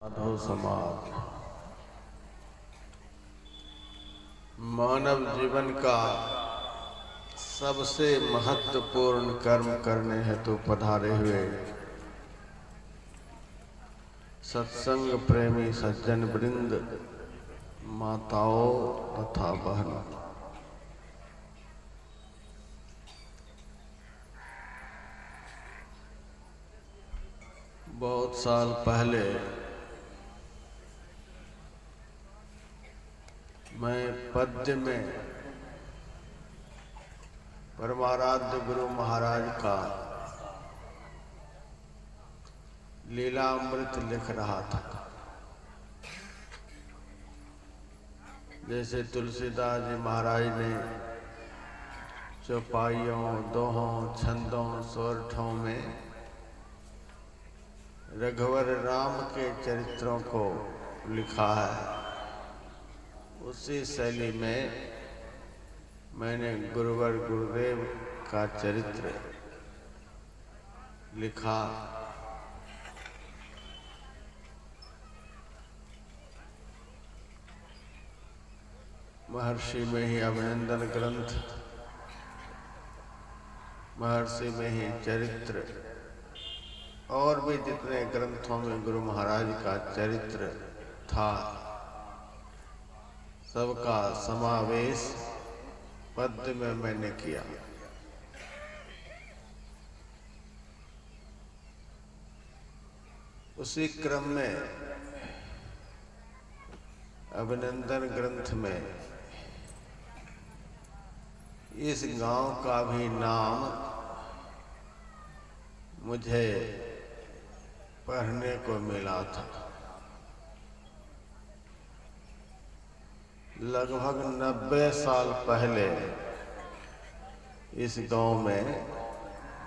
माधव समाज मानव जीवन का सबसे महत्वपूर्ण कर्म करने हेतु पधारे हुए सत्संग प्रेमी सज्जन वृंद, माताओं तथा बहनों, बहुत साल पहले मैं पद्य में परमाराध्य गुरु महाराज का लीलामृत लिख रहा था। जैसे तुलसीदास जी महाराज ने चौपाइयों, दोहों, छंदों, सोरठों में रघुवर राम के चरित्रों को लिखा है, उसी शैली में मैंने गुरुवर गुरुदेव का चरित्र लिखा। महर्षि में ही अभिनंदन ग्रंथ, महर्षि में ही चरित्र और भी जितने ग्रंथों में गुरु महाराज का चरित्र था, सबका समावेश पद्य में मैंने किया। उसी क्रम में अभिनंदन ग्रंथ में इस गांव का भी नाम मुझे पढ़ने को मिला था। लगभग 90 साल पहले इस गांव में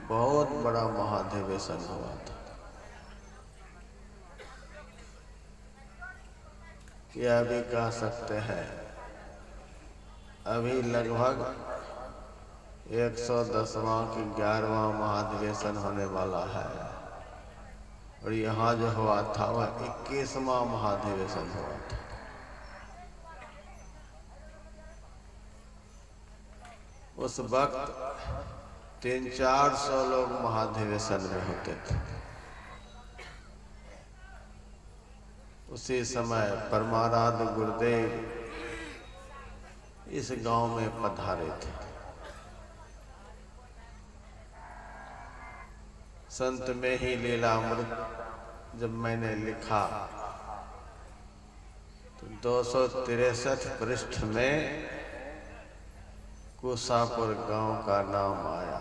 बहुत बड़ा महाधिवेशन हुआ था। क्या भी कह सकते हैं, अभी लगभग 110वां की 11वां महाधिवेशन होने वाला है और यहाँ जो हुआ था वह 21वां महाधिवेशन हुआ था। उस वक्त 300-400 लोग महाधिवेशन में होते थे। उसी समय परमाराध्य गुरुदेव इस गांव में पधारे थे। संत में ही लीलामृत जब मैंने लिखा तो 263 पृष्ठ में कुसापुर गांव का नाम आया।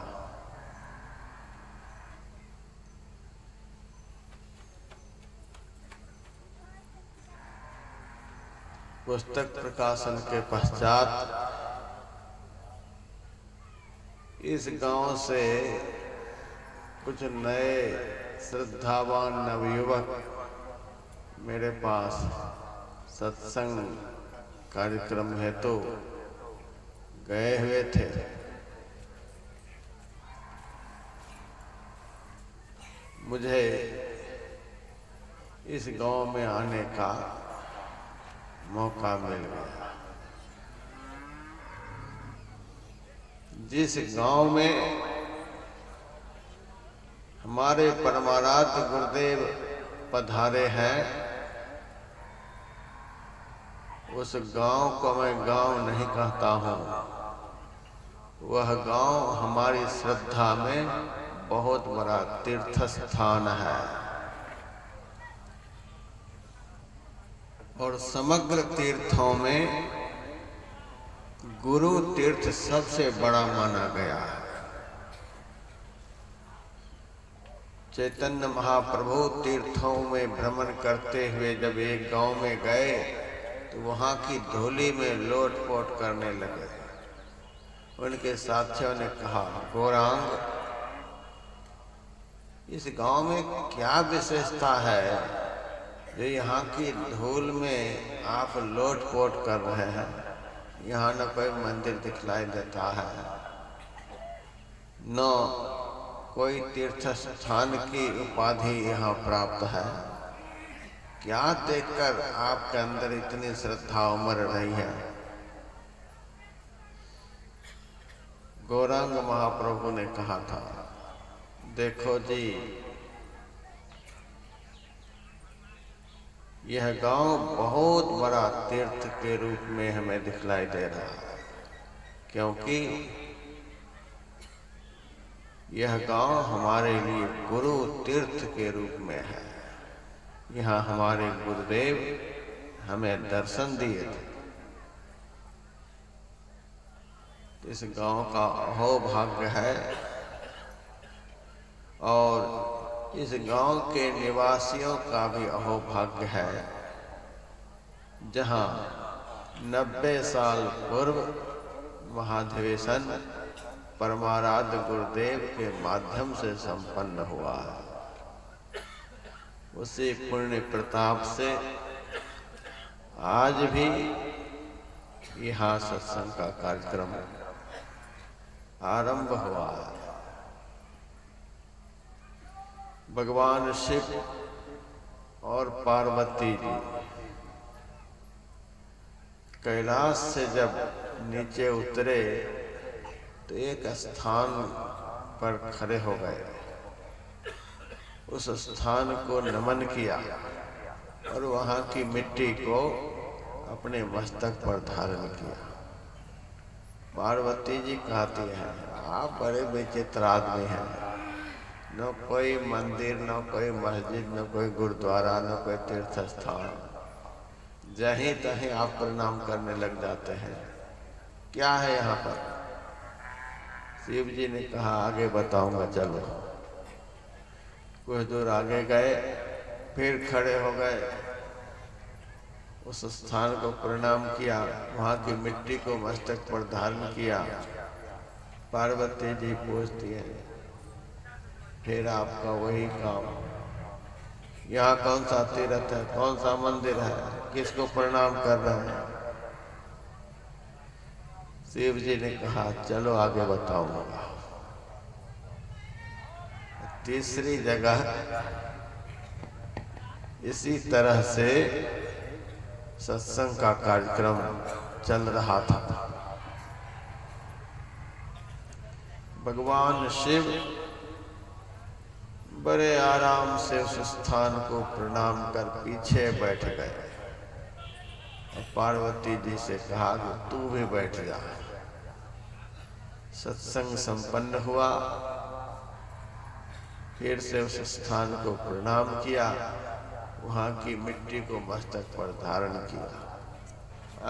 पुस्तक प्रकाशन के पश्चात इस गांव से कुछ नए श्रद्धावान नवयुवक मेरे पास सत्संग कार्यक्रम हेतु गए हुए थे। मुझे इस गांव में आने का मौका मिल गया। जिस गांव में हमारे परमाराध्य गुरुदेव पधारे हैं, उस गांव को मैं गांव नहीं कहता हूं, वह गांव हमारी श्रद्धा में बहुत बड़ा तीर्थ स्थान है और समग्र तीर्थों में गुरु तीर्थ सबसे बड़ा माना गया है। चैतन्य महाप्रभु तीर्थों में भ्रमण करते हुए जब एक गांव में गए तो वहां की धूलि में लोटपोट करने लगे। उनके साथियों ने कहा, गौरांग, इस गांव में क्या विशेषता है जो यहाँ की धूल में आप लोटपोट कर रहे हैं? यहाँ न कोई मंदिर दिखलाई देता है, न कोई तीर्थ स्थान की उपाधि यहाँ प्राप्त है। क्या देखकर आपके अंदर इतनी श्रद्धा उमड़ रही है? गौरांग महाप्रभु ने कहा था, देखो जी, यह गांव बहुत बड़ा तीर्थ के रूप में हमें दिखलाई दे रहा है, क्योंकि यह गांव हमारे लिए गुरु तीर्थ के रूप में है। यहाँ हमारे गुरुदेव हमें दर्शन दिए थे। इस गांव का अहोभाग्य है और इस गांव के निवासियों का भी अहोभाग्य है, जहां 90 साल पूर्व महाधिवेशन परमाराध्य गुरुदेव के माध्यम से संपन्न हुआ है। उसी पुण्य प्रताप से आज भी यहाँ सत्संग का कार्यक्रम आरंभ हुआ है। भगवान शिव और पार्वती जी कैलाश से जब नीचे उतरे तो एक स्थान पर खड़े हो गए, उस स्थान को नमन किया और वहाँ की मिट्टी को अपने मस्तक पर धारण किया। पार्वती जी कहती हैं, आप बड़े विचित्र आदमी हैं, न कोई मंदिर, न कोई मस्जिद, न कोई गुरुद्वारा, न कोई तीर्थ स्थान, जहीं तहीं आप प्रणाम करने लग जाते हैं, क्या है यहाँ पर? शिव जी ने कहा, आगे बताऊंगा, चलो। कुछ दूर आगे गए, फिर खड़े हो गए, उस स्थान को प्रणाम किया, वहाँ की मिट्टी को मस्तक पर धारण किया। पार्वती जी पूछती है, फिर आपका वही काम, यहाँ कौन सा तीर्थ है, कौन सा मंदिर है, किसको प्रणाम कर रहे हैं? शिव जी ने कहा, चलो आगे बताऊंगा। तीसरी जगह इसी तरह से सत्संग का कार्यक्रम चल रहा था। भगवान शिव बड़े आराम से उस स्थान को प्रणाम कर पीछे बैठ गए और पार्वती जी से कहा कि तू भी बैठ जा। सत्संग संपन्न हुआ, फिर से उस स्थान को प्रणाम किया, वहाँ की मिट्टी को मस्तक पर धारण किया,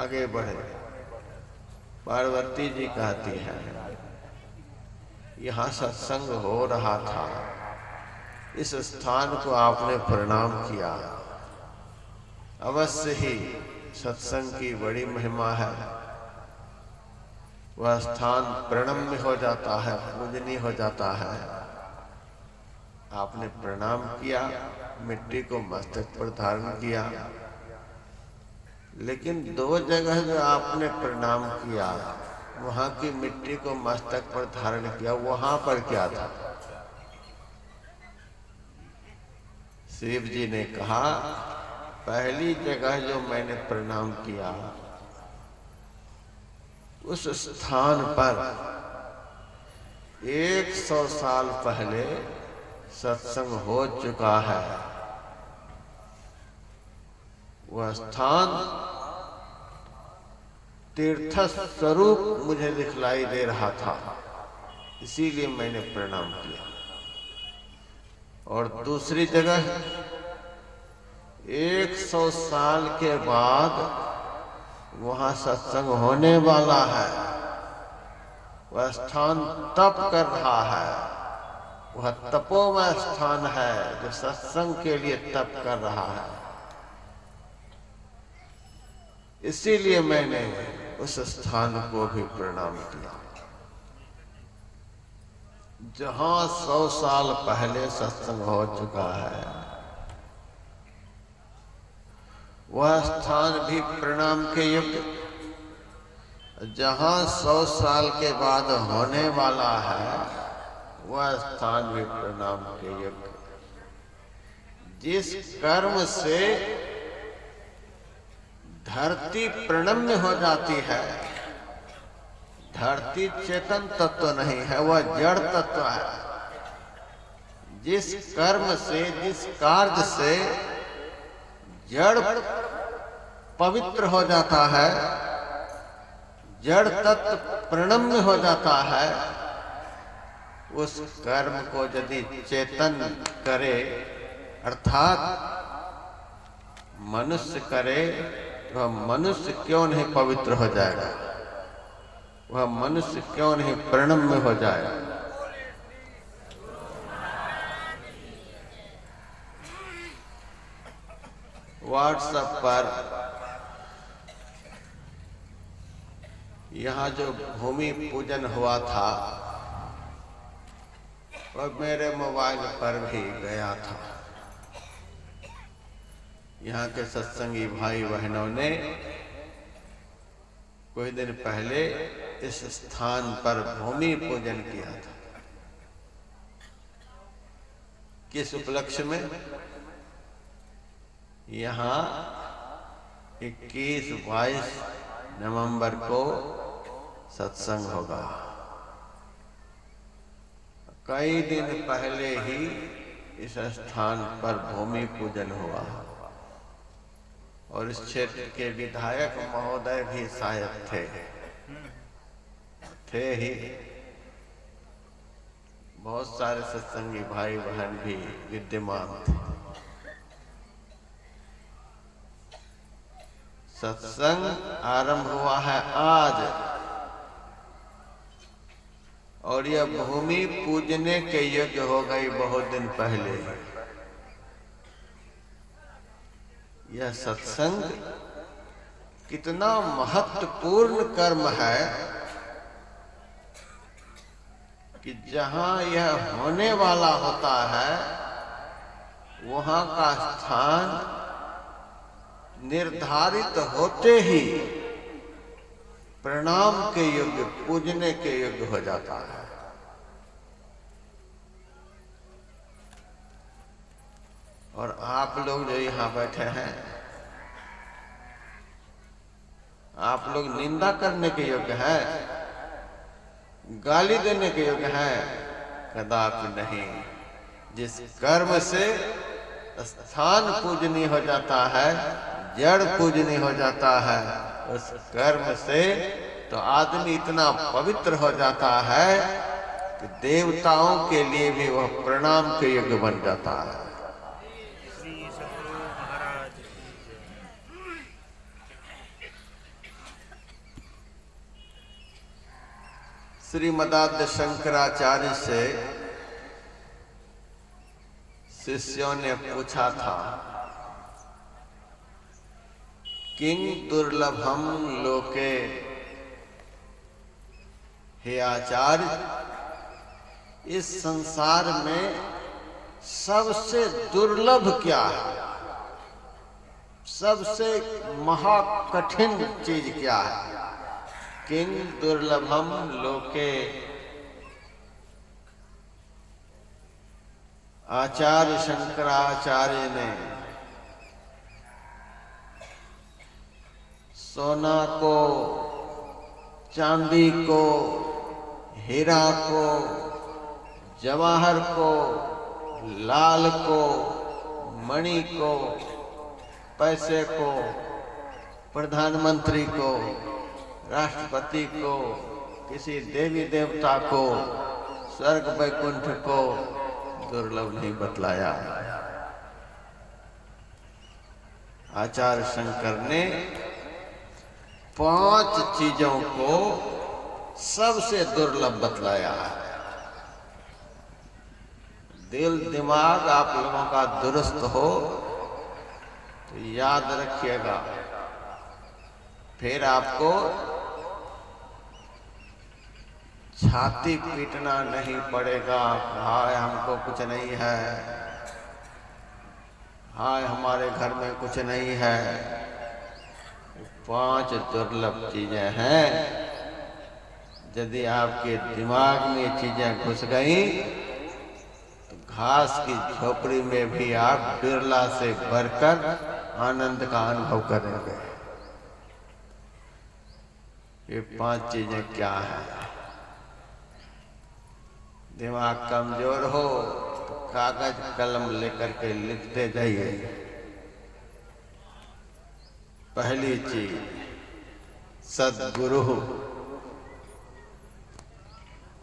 आगे बढ़े। पार्वती जी कहती हैं, यहाँ सत्संग हो रहा था, इस स्थान को आपने प्रणाम किया, अवश्य ही सत्संग की बड़ी महिमा है। वह स्थान प्रणम्य हो जाता है, पूजनीय हो जाता है। आपने प्रणाम किया, मिट्टी को मस्तक पर धारण किया, लेकिन दो जगह जो आपने प्रणाम किया, वहां की मिट्टी को मस्तक पर धारण किया, वहां पर क्या था? शिव जी ने कहा, पहली जगह जो मैंने प्रणाम किया, उस स्थान पर 100 साल पहले सत्संग हो चुका है। वह स्थान तीर्थ स्वरूप मुझे दिखलाई दे रहा था, इसीलिए मैंने प्रणाम किया। और दूसरी जगह 100 साल के बाद वहां सत्संग होने वाला है, वह स्थान तप कर रहा है, वह तपोमय स्थान है जो सत्संग के लिए तप कर रहा है। इसीलिए मैंने उस स्थान को भी प्रणाम किया। जहां 100 साल पहले सत्संग हो चुका है, वह स्थान भी प्रणाम के योग्य। जहां 100 साल के बाद होने वाला है, वह स्थान भी प्रणाम के योग्य। जिस कर्म से धरती प्रणम्य हो जाती है। धरती चेतन तत्व नहीं है, वह जड़ तत्व है। जिस कर्म से, जिस कार्य से जड़ पवित्र हो जाता है, जड़ तत्व प्रणम्य हो जाता है, उस कर्म को यदि चेतन करे अर्थात मनुष्य करे, वह मनुष्य क्यों नहीं पवित्र हो जाएगा? वह मनुष्य क्यों नहीं प्रणम्य हो जाएगा? व्हाट्सएप पर यहाँ जो भूमि पूजन हुआ था और मेरे मोबाइल पर भी गया था। यहाँ के सत्संगी भाई बहनों ने कुछ दिन पहले इस स्थान पर भूमि पूजन किया था। किस उपलक्ष्य में? यहाँ 21-22 नवंबर को सत्संग होगा। कई दिन पहले ही इस स्थान पर भूमि पूजन हुआ और इस क्षेत्र के विधायक महोदय भी शायद थे ही। बहुत सारे सत्संगी भाई बहन भी विद्यमान थे। सत्संग आरंभ हुआ है आज और यह भूमि पूजने के योग्य हो गई बहुत दिन पहले। यह सत्संग कितना महत्वपूर्ण कर्म है कि जहां यह होने वाला होता है वहां का स्थान निर्धारित होते ही प्रणाम के योग्य, पूजने के योग्य हो जाता है। और आप लोग जो यहाँ बैठे हैं, आप लोग निंदा करने के योग्य हैं, गाली देने के योग्य हैं? कदापि नहीं। जिस कर्म से स्थान पूजनीय हो जाता है, जड़ पूजनीय हो जाता है, उस कर्म से तो आदमी इतना पवित्र हो जाता है कि देवताओं के लिए भी वह प्रणाम के योग्य बन जाता है। श्रीमदाद्य शंकराचार्य से शिष्यों ने पूछा था, किं दुर्लभम लोके, हे आचार्य, इस संसार में सबसे दुर्लभ क्या है? सबसे महाकठिन चीज क्या है? किं दुर्लभम लोके। आचार्य शंकराचार्य ने सोना को, चांदी को, हीरा को, जवाहर को, लाल को, मणि को, पैसे को, प्रधानमंत्री को, राष्ट्रपति को, किसी देवी देवता को, स्वर्ग वैकुंठ को दुर्लभ नहीं बतलाया। आचार्य शंकर ने 5 चीजों को सबसे दुर्लभ बतलाया है। दिल दिमाग आप लोगों का दुरुस्त हो तो याद रखिएगा, फिर आपको छाती पीटना नहीं पड़ेगा। हाय हमको कुछ नहीं है, हाय हमारे घर में कुछ नहीं है। 5 दुर्लभ चीजें हैं। यदि आपके दिमाग में ये चीजें घुस गई तो घास की झोपड़ी में भी आप बिरला से बढ़कर आनंद का अनुभव करेंगे। ये 5 चीजें क्या है। दिमाग कमजोर हो तो कागज कलम लेकर के लिखते जाइए। पहली चीज सद्गुरु,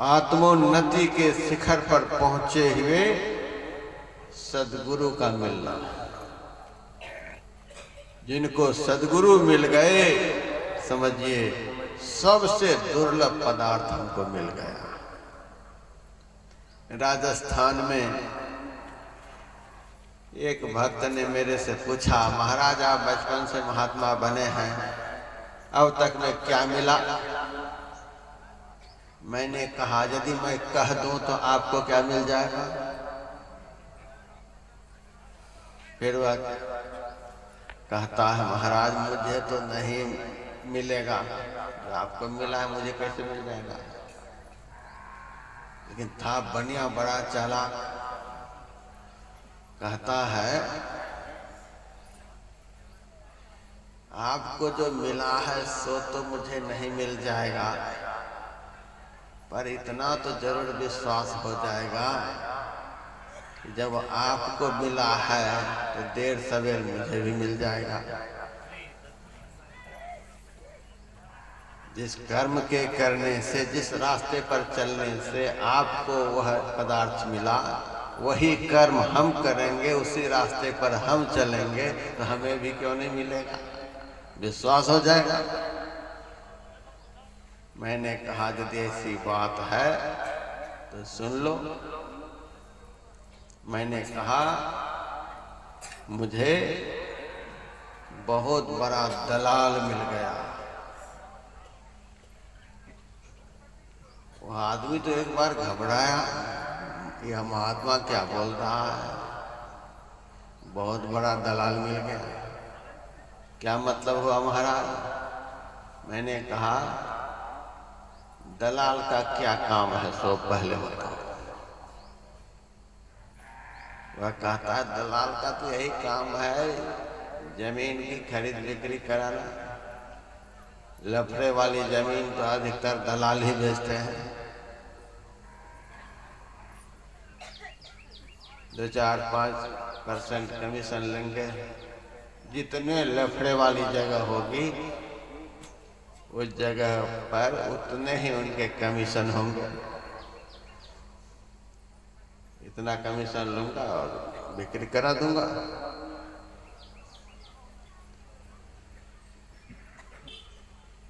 आत्मोन्नति के शिखर पर पहुंचे हुए सद्गुरु का मिलना। जिनको सद्गुरु मिल गए समझिए सबसे दुर्लभ पदार्थ हमको मिल गया। राजस्थान में एक भक्त ने मेरे से पूछा, महाराज आप बचपन से महात्मा बने हैं, अब तक में क्या मिला? मैंने कहा यदि मैं कह दूं तो आपको क्या मिल जाएगा? फिर वह कहता है महाराज मुझे तो नहीं मिलेगा, जो आपको मिला है मुझे कैसे मिल जाएगा? लेकिन था बढ़िया बड़ा चालाक, कहता है आपको जो मिला है सो तो मुझे नहीं मिल जाएगा, पर इतना तो जरूर विश्वास हो जाएगा कि जब आपको मिला है तो देर सवेर मुझे भी मिल जाएगा। जिस कर्म के करने से, जिस रास्ते पर चलने से आपको वह पदार्थ मिला, वही कर्म हम करेंगे, उसी रास्ते पर हम चलेंगे तो हमें भी क्यों नहीं मिलेगा? विश्वास हो जाएगा। मैंने कहा यदि ऐसी बात है तो सुन लो। मैंने कहा मुझे बहुत बड़ा दलाल मिल गया। वह आदमी तो एक बार घबराया कि हम महात्मा क्या बोल रहा है, बहुत बड़ा दलाल मिल गया, क्या मतलब हुआ महाराज? मैंने कहा दलाल का क्या काम है सो पहले बताओ। वह कहता है दलाल का तो यही काम है जमीन की खरीद बिक्री कराना। लफड़े वाली जमीन तो अधिकतर दलाल ही बेचते हैं। 2-4-5% कमीशन लेंगे। जितने लफड़े वाली जगह होगी उस जगह पर उतने ही उनके कमीशन होंगे। इतना कमीशन लूंगा और बिक्री करा दूंगा।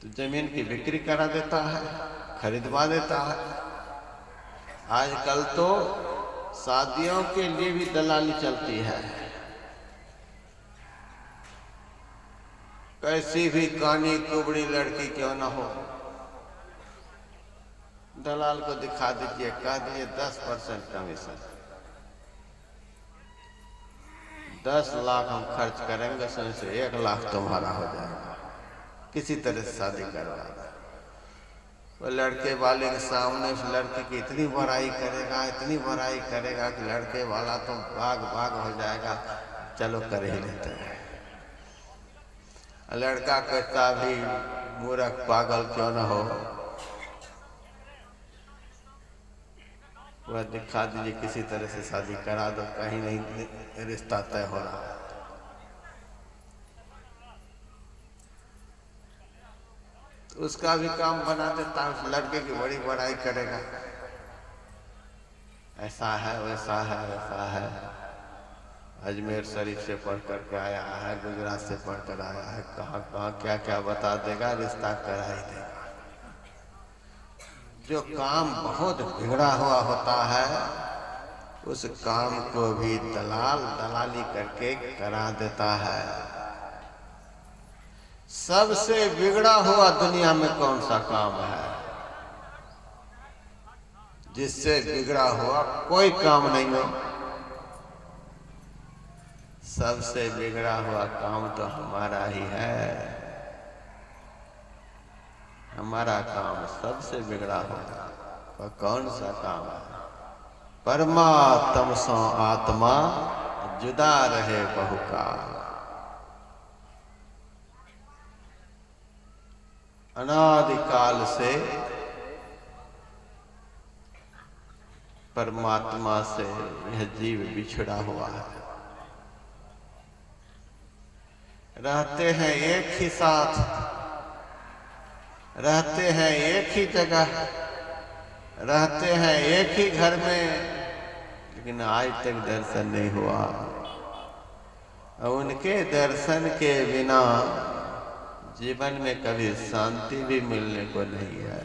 तो जमीन की बिक्री करा देता है, खरीदवा देता है। आजकल तो शादियों के लिए भी दलाली चलती है। कैसी भी कानी कुबड़ी लड़की क्यों न हो, दलाल को दिखा दीजिए, कह दीजिए 10% कमीशन, 10 लाख हम खर्च करेंगे, उसमें से 1 लाख तुम्हारा हो जाएगा, किसी तरह से शादी करवा दो। वो लड़के वाले के सामने उस लड़के की इतनी बुराई करेगा, इतनी बुराई करेगा कि लड़के वाला तो भाग भाग हो जाएगा। चलो कर ही लेते हैं। लड़का कहता भी मूर्ख पागल क्यों न हो, वह दिखा दीजिए किसी तरह से शादी करा दो, कहीं नहीं रिश्ता तय हो रहा। उसका भी काम बना देता है, उस लड़के की बड़ी बड़ाई करेगा, ऐसा है वैसा है वैसा है, अजमेर शरीफ से पढ़ करके आया है, गुजरात से पढ़ कर आया है, कहाँ कहाँ क्या क्या बता देगा, रिश्ता करा ही देगा। जो काम बहुत बिगड़ा हुआ होता है उस काम को भी दलाल दलाली करके करा देता है। सबसे बिगड़ा हुआ दुनिया में कौन सा काम है? जिससे बिगड़ा हुआ कोई काम नहीं हो। सबसे बिगड़ा हुआ काम तो हमारा ही है। हमारा काम सबसे बिगड़ा हुआ, वह कौन सा काम है? परमात्म सो आत्मा जुदा रहे बहुकाल। अनादिकाल से परमात्मा से यह जीव बिछड़ा हुआ है। रहते हैं एक ही साथ, रहते हैं एक ही जगह, रहते हैं एक ही घर में, लेकिन आज तक दर्शन नहीं हुआ। और उनके दर्शन के बिना जीवन में कभी शांति भी मिलने को नहीं है,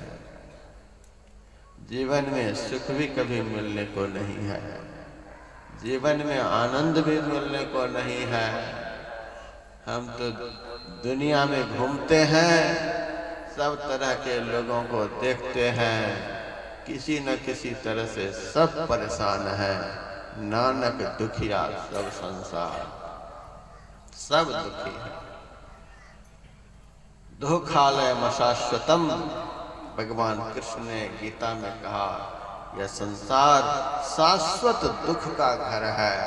जीवन में सुख भी कभी मिलने को नहीं है, जीवन में आनंद भी मिलने को नहीं है। हम तो दुनिया में घूमते हैं, सब तरह के लोगों को देखते हैं, किसी न किसी तरह से सब परेशान है। नानक दुखिया सब संसार, सब दुखी है। दुखालय शाश्वतम, भगवान कृष्ण ने गीता में कहा, यह संसार शाश्वत दुख का घर है।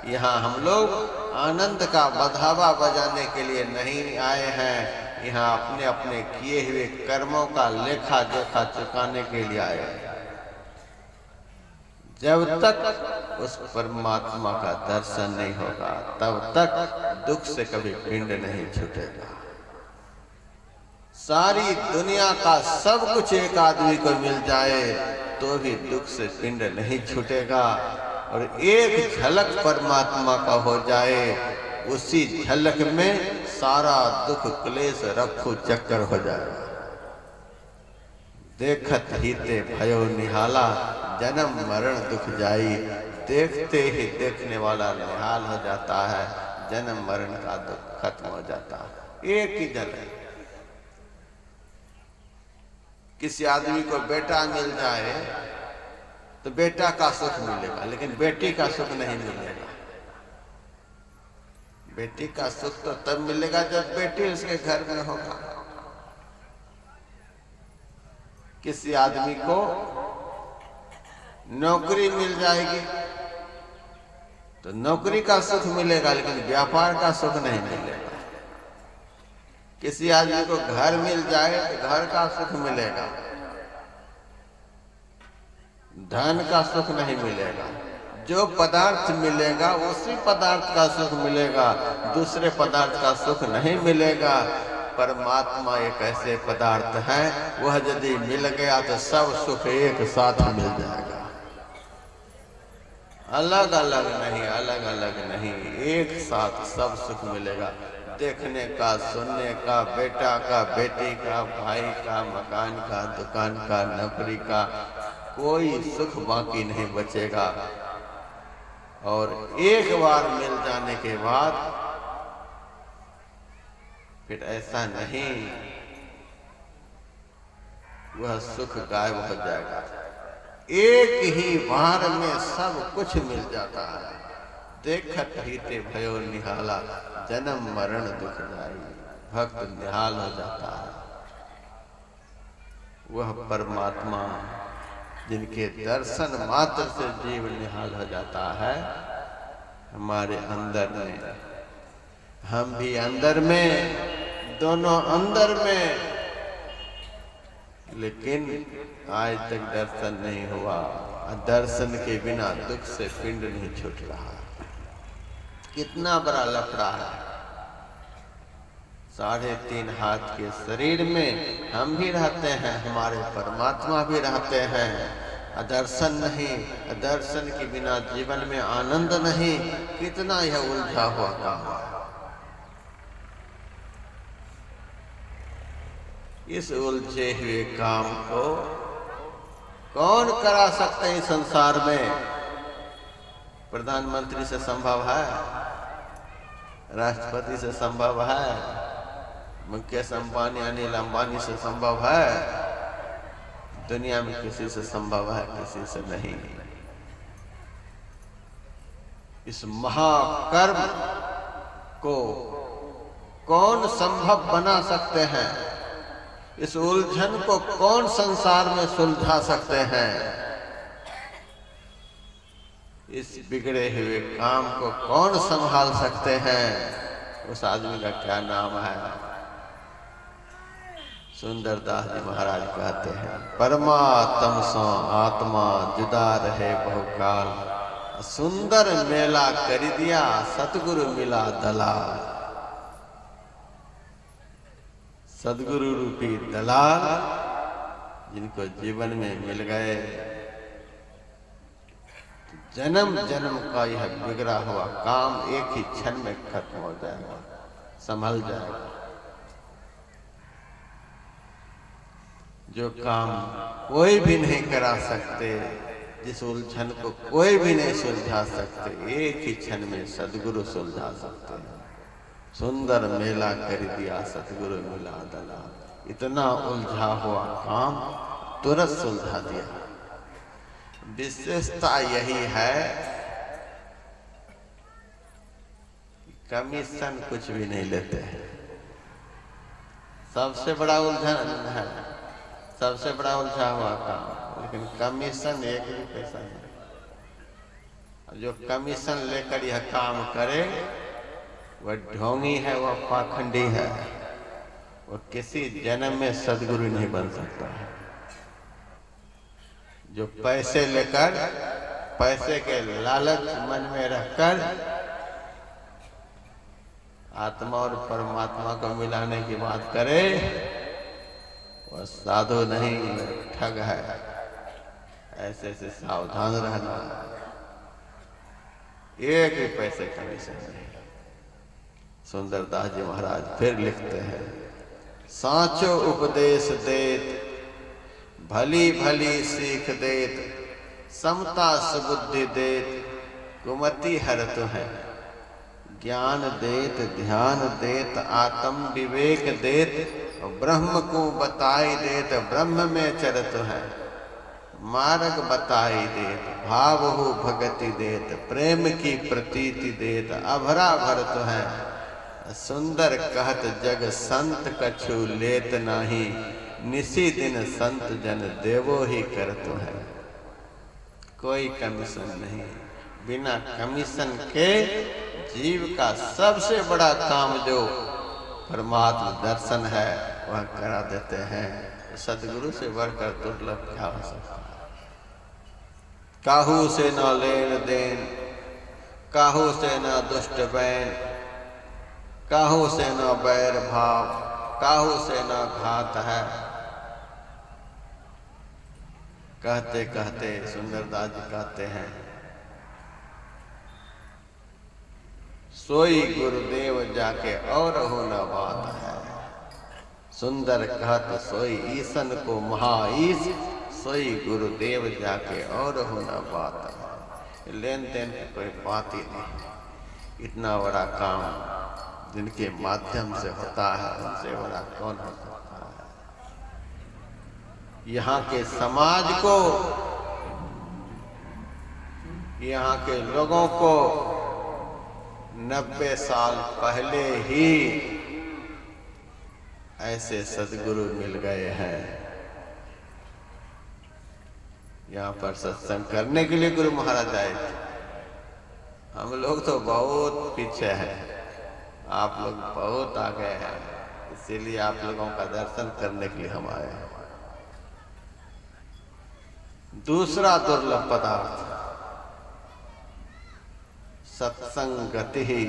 यहाँ हम लोग आनंद का बधावा बजाने के लिए नहीं आए हैं, यहाँ अपने अपने किए हुए कर्मों का लेखा जोखा चुकाने के लिए आए हैं। जब तक उस परमात्मा का दर्शन नहीं होगा, तब तक दुख से कभी पिंड नहीं छूटेगा। सारी दुनिया का सब कुछ एक आदमी को मिल जाए तो भी दुख से पिंड नहीं छूटेगा। और एक झलक परमात्मा का हो जाए, उसी झलक में सारा दुख क्लेश रफू चक्कर हो जाएगा। देखत ही ते भयो निहाला, जन्म मरण दुख जाई। देखते ही देखने वाला निहाल हो जाता है, जन्म मरण का दुख खत्म हो जाता है। एक ही झलक। किसी आदमी को बेटा मिल जाए तो बेटा का सुख मिलेगा, लेकिन बेटी का सुख नहीं मिलेगा। बेटी का सुख तो तब मिलेगा जब बेटी उसके घर में होगा। किसी आदमी को नौकरी मिल जाएगी तो नौकरी का सुख मिलेगा, लेकिन व्यापार का सुख नहीं मिलेगा। किसी आदमी को घर मिल जाए तो घर का सुख मिलेगा, धन का सुख नहीं मिलेगा। जो पदार्थ मिलेगा उसी पदार्थ का सुख मिलेगा, दूसरे पदार्थ का सुख नहीं मिलेगा। परमात्मा एक ऐसे पदार्थ है, वह यदि मिल गया तो सब सुख एक साथ मिल जाएगा। अलग अलग नहीं, अलग अलग नहीं, एक साथ सब सुख मिलेगा। देखने का, सुनने का, बेटा का, बेटी का, भाई का, मकान का, दुकान का, नौकरी का, कोई सुख बाकी नहीं बचेगा। और एक बार मिल जाने के बाद फिर ऐसा नहीं वह सुख गायब हो जाएगा। एक ही बार में सब कुछ मिल जाता है। देखत ही ते भयो निहाला, जन्म मरण दुख जाई। भक्त निहाल हो जाता है। वह परमात्मा जिनके दर्शन मात्र से जीव निहाल हो जाता है, हमारे अंदर में, हम भी अंदर में, दोनों अंदर में, लेकिन आज तक दर्शन नहीं हुआ। दर्शन के बिना दुख से पिंड नहीं छूट रहा। कितना बड़ा लफड़ा है। 3.5 हाथ के शरीर में हम भी रहते हैं, हमारे परमात्मा भी रहते हैं। दर्शन नहीं, दर्शन के बिना जीवन में आनंद नहीं। कितना यह उलझा हुआ काम है। इस उलझे हुए काम को कौन करा सकते हैं संसार में? प्रधानमंत्री से संभव है, राष्ट्रपति से संभव है, मुकेश अंबानी, अनिल अंबानी से संभव है? दुनिया में किसी से संभव है? किसी से नहीं। इस महाकर्म को कौन संभव बना सकते हैं? इस उलझन को कौन संसार में सुलझा सकते हैं? इस बिगड़े हुए काम को कौन संभाल सकते हैं? उस आदमी का क्या नाम है? सुंदरदास जी महाराज कहते हैं, परमात्म सो आत्मा जुदा रहे बहुकाल, सुंदर मेला कर दिया सतगुरु मिला दलाल। सदगुरु रूपी दलाल जिनको जीवन में मिल गए, जन्म जन्म का यह बिगड़ा हुआ काम एक ही क्षण में खत्म हो जाएगा, संभल जाएगा। जो काम कोई भी नहीं करा सकते, जिस उलझन को कोई भी नहीं सुलझा सकते, एक ही क्षण में सदगुरु सुलझा सकते हैं। सुंदर मेला कर दिया सतगुरु मिला दलाल। इतना उलझा हुआ काम तुरंत सुलझा दिया। विशेषता यही है, कमीशन कुछ भी नहीं लेते हैं। सबसे बड़ा उलझन है, सबसे बड़ा उलझा हुआ काम, लेकिन कमीशन एक भी पैसा नहीं। जो कमीशन लेकर यह काम करे वह ढोंगी है, वह पाखंडी है, वह किसी जन्म में सदगुरु नहीं बन सकता है। जो पैसे लेकर, पैसे के लालच मन में रखकर आत्मा और परमात्मा को मिलाने की बात करे, वह साधु नहीं, ठग है। ऐसे से सावधान रहना। एक भी पैसे कमीशन नहीं। सुंदरदास जी महाराज फिर लिखते हैं, सांचो उपदेश देत भली भली सीख देत, समता सुबुद्धि देत कुमति हरत है। ज्ञान देत ध्यान देत आत्म विवेक देत, ब्रह्म को बताई देत ब्रह्म में चरत है। मार्ग बताई देत भाव हो भगति देत, प्रेम की प्रतीति देत अभरा भरत है। सुंदर कहत जग संत कछु लेत नाही, निसी दिन संत जन देवो ही करत है। कोई कमीशन नहीं। बिना कमीशन के जीव का सबसे बड़ा काम जो परमात्मा दर्शन है वह करा देते हैं। सदगुरु से बढ़कर दुर्लभ क्या हो सकता है। काहू से न लेन देन, काहू से न दुष्ट बैन, काहू से न बैर भाव, काहू से न घात है। कहते कहते सुंदरदास जी कहते हैं, सोई गुरुदेव जाके और हो न बात है। सुंदर कहत सोई ईसन को महाईश, सोई गुरुदेव जाके और हो न बात है। लेन देन की कोई बात ही नहीं। इतना बड़ा काम जिनके माध्यम से होता है, उनसे बड़ा कौन हो सकता है। यहाँ के समाज को, यहाँ के लोगों को 90 साल पहले ही ऐसे सद्गुरु मिल गए हैं। यहाँ पर सत्संग करने के लिए गुरु महाराज आए थे। हम लोग तो बहुत पीछे हैं, आप लोग बहुत आगे हैं, इसीलिए आप लोगों का दर्शन करने के लिए हम आए हैं। दूसरा दुर्लभ पदार्थ सत्संगति ही,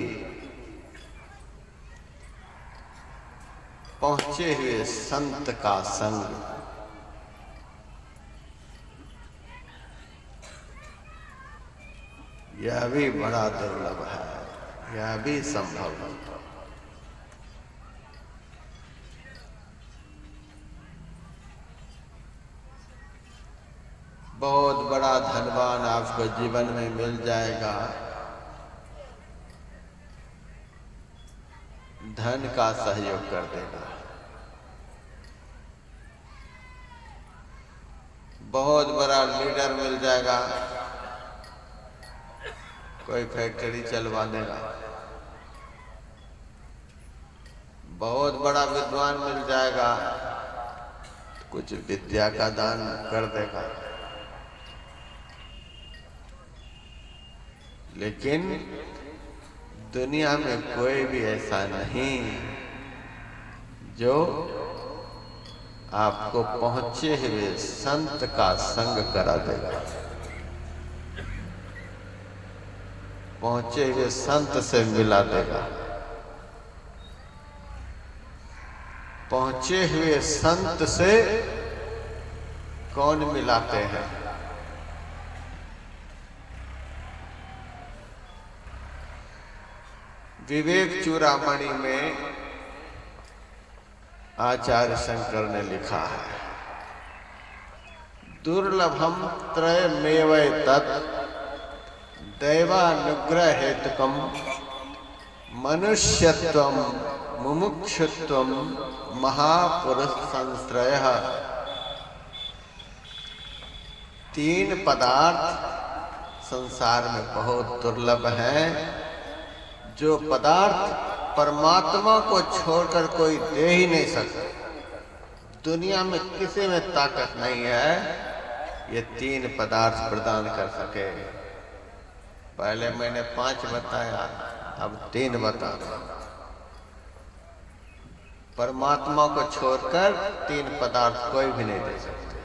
पहुंचे हुए संत का संग। यह भी बड़ा दुर्लभ है, यह भी संभव है। बहुत बड़ा धनवान आपको जीवन में मिल जाएगा, धन का सहयोग कर देगा। बहुत बड़ा लीडर मिल जाएगा, कोई फैक्ट्री चलवा देगा। बहुत बड़ा विद्वान मिल जाएगा, कुछ विद्या का दान कर देगा। लेकिन दुनिया में कोई भी ऐसा नहीं जो आपको पहुंचे हुए संत का संग करा देगा। पहुंचे हुए संत से मिला देगा। पहुंचे हुए संत से कौन मिलाते हैं? विवेक चूड़ामणि में आचार्य शंकर ने लिखा है, दुर्लभम त्रयमेव तत् दैवानुग्रह हेतुकम मनुष्यत्वम मुमुक्षुत्वम महापुरुष संश्रय। तीन पदार्थ संसार में बहुत दुर्लभ हैं, जो पदार्थ परमात्मा को छोड़कर कोई दे ही नहीं सकता। दुनिया में किसी में ताकत नहीं है ये तीन पदार्थ प्रदान कर सके। पहले मैंने 5 बताया, अब 3 बता रहा। परमात्मा को छोड़कर 3 पदार्थ कोई भी नहीं दे सकते।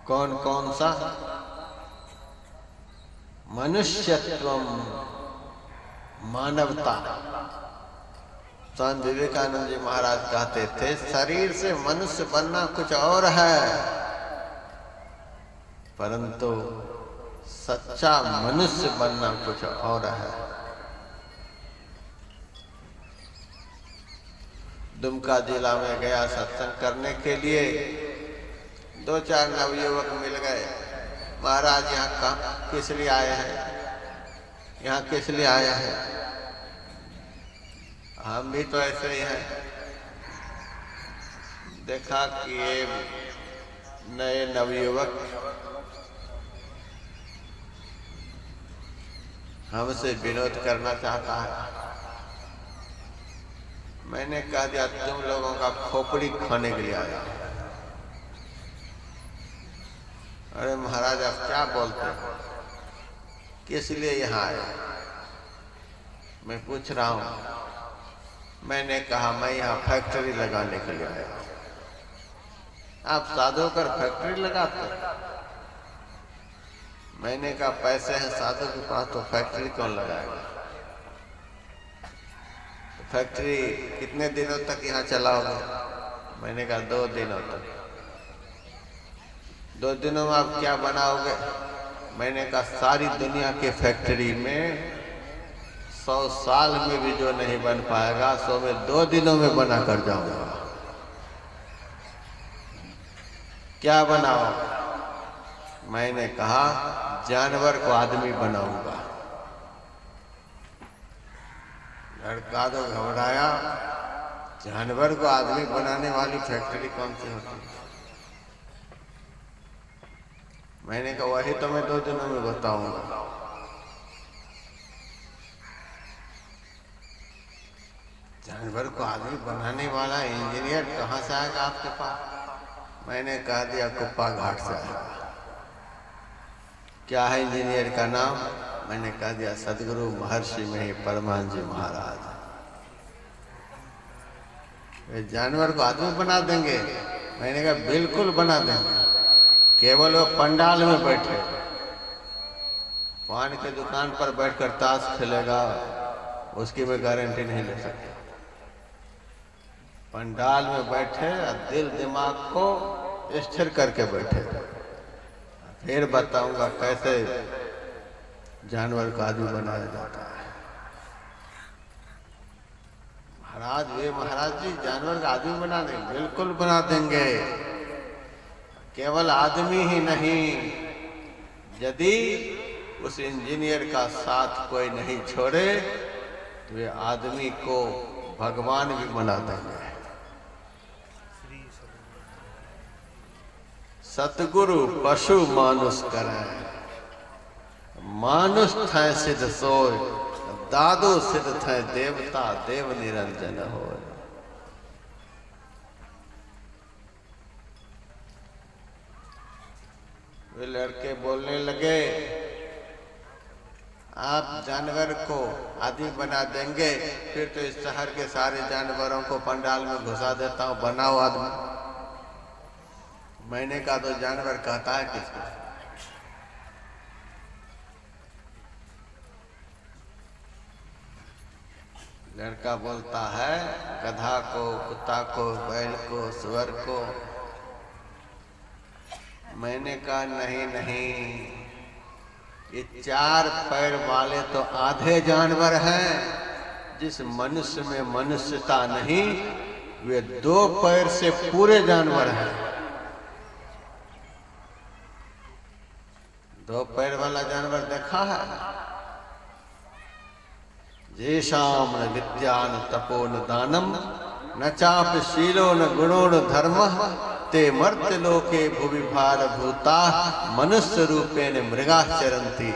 कौन कौन सा? मनुष्यत्वम, मानवता। स्वामी विवेकानंद जी महाराज कहते थे, शरीर से मनुष्य बनना कुछ और है, परंतु सच्चा मनुष्य बनना कुछ और है। दुमका जिला में गया सत्संग करने के लिए, 2-4 नवयुवक मिल गए। महाराज यहाँ किस लिए आए हैं? यहाँ किस लिए आए हैं? हम भी तो ऐसे ही हैं। देखा कि ये नए नवयुवक हमसे विनोद करना चाहता है। मैंने कह दिया, तुम लोगों का खोपड़ी खाने के लिए आया। अरे महाराज आप क्या बोलते हैं? किस लिए यहाँ आए? मैं पूछ रहा हूँ। मैंने कहा मैं यहाँ फैक्ट्री लगाने के लिए आया। आप साधु कर फैक्ट्री लगाते? मैंने कहा पैसे हैं साधु के पास तो फैक्ट्री कौन लगाएगा? तो फैक्ट्री कितने दिनों तक यहाँ चलाओगे? मैंने कहा 2 दिनों तक। 2 दिनों में आप क्या बनाओगे? मैंने कहा सारी दुनिया की फैक्ट्री में 100 साल में भी जो नहीं बन पाएगा, 100 में 2 दिनों में बना कर जाऊंगा। क्या बनाओ? मैंने कहा जानवर को आदमी बनाऊंगा। लड़का तो घबराया, जानवर को आदमी बनाने वाली फैक्ट्री कौन सी होती है? मैंने कहा वही तो मैं 2 दिनों में बताऊंगा। जानवर को आदमी बनाने वाला इंजीनियर कहाँ से आएगा आपके पास? मैंने कह दिया कुप्पा घाट से आएगा। क्या है इंजीनियर का नाम? मैंने कह दिया सदगुरु महर्षि में परमानंद जी महाराज। वे जानवर को आदमी बना देंगे? मैंने कहा बिल्कुल बना देंगे, केवल वो पंडाल में बैठे, पान के दुकान पर बैठकर ताश खेलेगा, उसकी मैं गारंटी नहीं ले सकता। पंडाल में बैठे और दिल दिमाग को स्थिर करके बैठे, फिर बताऊंगा कैसे जानवर को आदमी बनाया जाता है। महाराज जी जानवर का आदमी बना देंगे? बिल्कुल बना देंगे। केवल आदमी ही नहीं, यदि उस इंजीनियर का साथ कोई नहीं छोड़े तो वे आदमी को भगवान भी बना देंगे। सतगुरु पशु मानुष करे, मानुष थे सिद्ध सोय, दादो सिद्ध थे देवता, देव निरंजन होय। वे लड़के बोलने लगे, आप जानवर को आदमी बना देंगे, फिर तो इस शहर के सारे जानवरों को पंडाल में घुसा देता हूँ, बनाओ आदमी। मैंने कहा तो जानवर कहता है किसको? लड़का बोलता है गधा को, कुत्ता को, बैल को, सुअर को। मैंने कहा नहीं नहीं, ये 4 पैर वाले तो आधे जानवर हैं। जिस मनुष्य में मनुष्यता नहीं, वे 2 पैर से पूरे जानवर हैं। 2 पैर वाला जानवर देखा है? येषां न विद्या न तपो न दानम न चाप शीलो न गुणो न धर्मः ते मर्त्य लोके भुवि भारभूता मनुष्य रूपेण मृगाश्चरन्ति।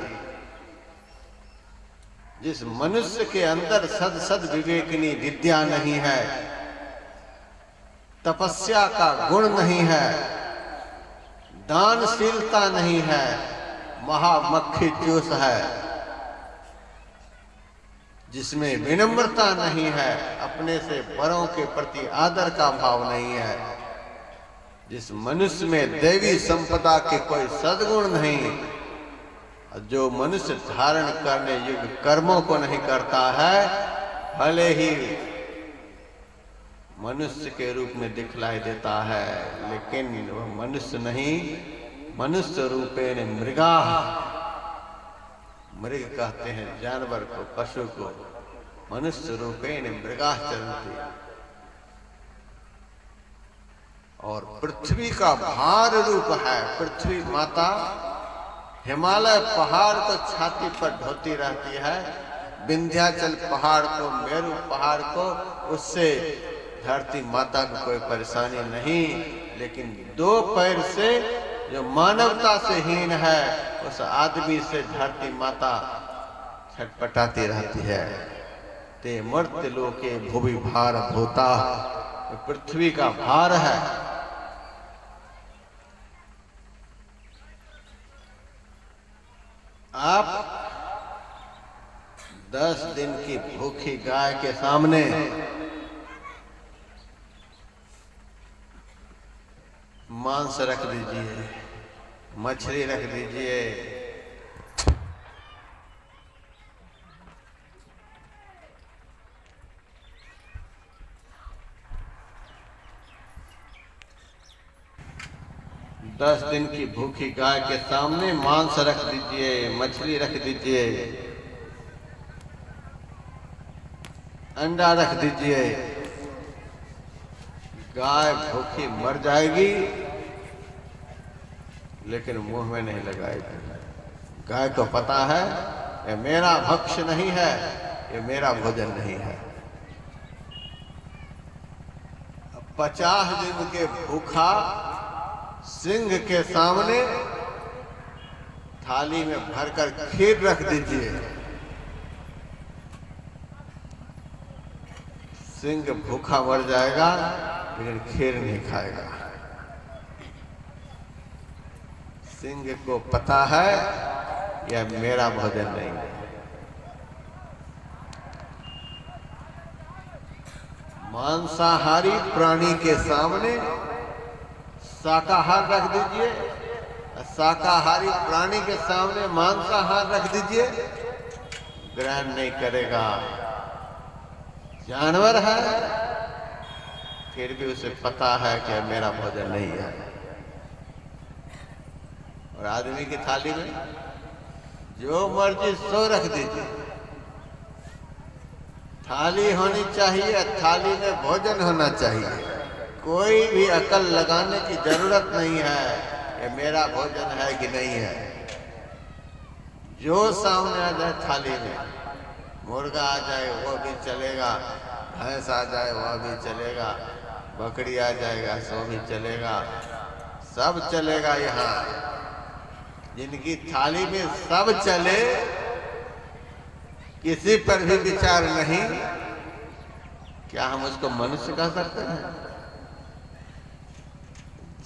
जिस मनुष्य के अंदर सद विवेकनी विद्या नहीं है, तपस्या का गुण नहीं है, दानशीलता नहीं है, महामक्खी चूस है, जिसमें विनम्रता नहीं है, अपने से बड़ों के प्रति आदर का भाव नहीं है, जिस मनुष्य में दैवी संपदा के कोई सद्गुण नहीं, जो मनुष्य धारण करने योग्य कर्मों को नहीं करता है, भले ही मनुष्य के रूप में दिखलाई देता है, लेकिन वह मनुष्य नहीं, मनुष्य रूपेण मृगा। मृग कहते हैं जानवर को, पशु को। मनुष्य रूपेण मृगाश्चरन्ति। और पृथ्वी का भार रूप है। पृथ्वी माता हिमालय पहाड़ को छाती पर ढोती रहती है, विंध्याचल पहाड़ को, मेरू पहाड़ को, उससे धरती माता को कोई परेशानी नहीं। लेकिन 2 पैर से जो मानवता से हीन है, उस आदमी से धरती माता छटपटाती रहती है। ते मर्त्य लोके भुवि भार भूता। पृथ्वी का भार है। आप 10 दिन की भूखी गाय के सामने मांस रख दीजिए, मछली रख दीजिए, दस दिन की भूखी गाय के सामने मांस रख दीजिए, मछली रख दीजिए, अंडा रख दीजिए। गाय भूखी मर जाएगी, लेकिन मुंह में नहीं लगाएगी। गाय को पता है ये मेरा भक्ष्य नहीं है, ये मेरा भोजन नहीं है। 50 दिन के भूखा सिंह के सामने थाली में भरकर खीर रख दीजिए। सिंह भूखा मर जाएगा, लेकिन खीर नहीं खाएगा। सिंह को पता है यह मेरा भोजन नहीं है। मांसाहारी प्राणी के सामने शाकाहार रख दीजिए, शाकाहारी प्राणी के सामने मांसाहार रख दीजिए, ग्रहण नहीं करेगा। जानवर है, फिर भी उसे पता है कि मेरा भोजन नहीं है। और आदमी की थाली में जो मर्जी सो रख दीजिए। थाली होनी चाहिए, थाली में भोजन होना चाहिए। कोई भी अकल लगाने की जरूरत नहीं है कि मेरा भोजन है कि नहीं है। जो सामने आ जाए थाली में, मुर्गा आ जाए वो भी चलेगा, भैंस आ जाए वह भी चलेगा, बकरी आ जाएगा सो भी चलेगा, सब चलेगा। यहाँ जिनकी थाली में सब चले, किसी पर भी विचार नहीं, क्या हम उसको मनुष्य कह सकते हैं?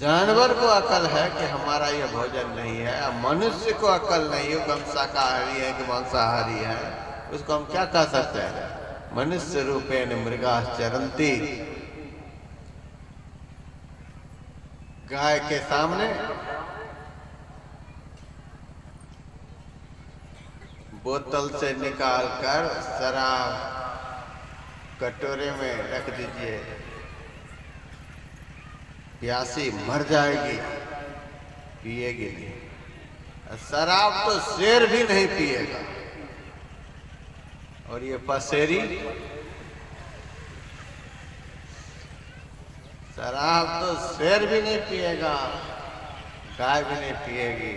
जानवर को अकल है कि हमारा यह भोजन नहीं है। अब मनुष्य को अकल नहीं है कि हम शाकाहारी है कि मांसाहारी है। उसको हम क्या कह सकते हैं? मनुष्य रूपेण मृगा चरंती। गाय के सामने बोतल से निकालकर शराब कटोरे में रख दीजिए, प्यासी मर जाएगी, पिएगी नहीं। शराब तो शेर भी नहीं पिएगा, और ये पसेरी शराब तो शेर भी नहीं पिएगा, गाय भी नहीं पिएगी।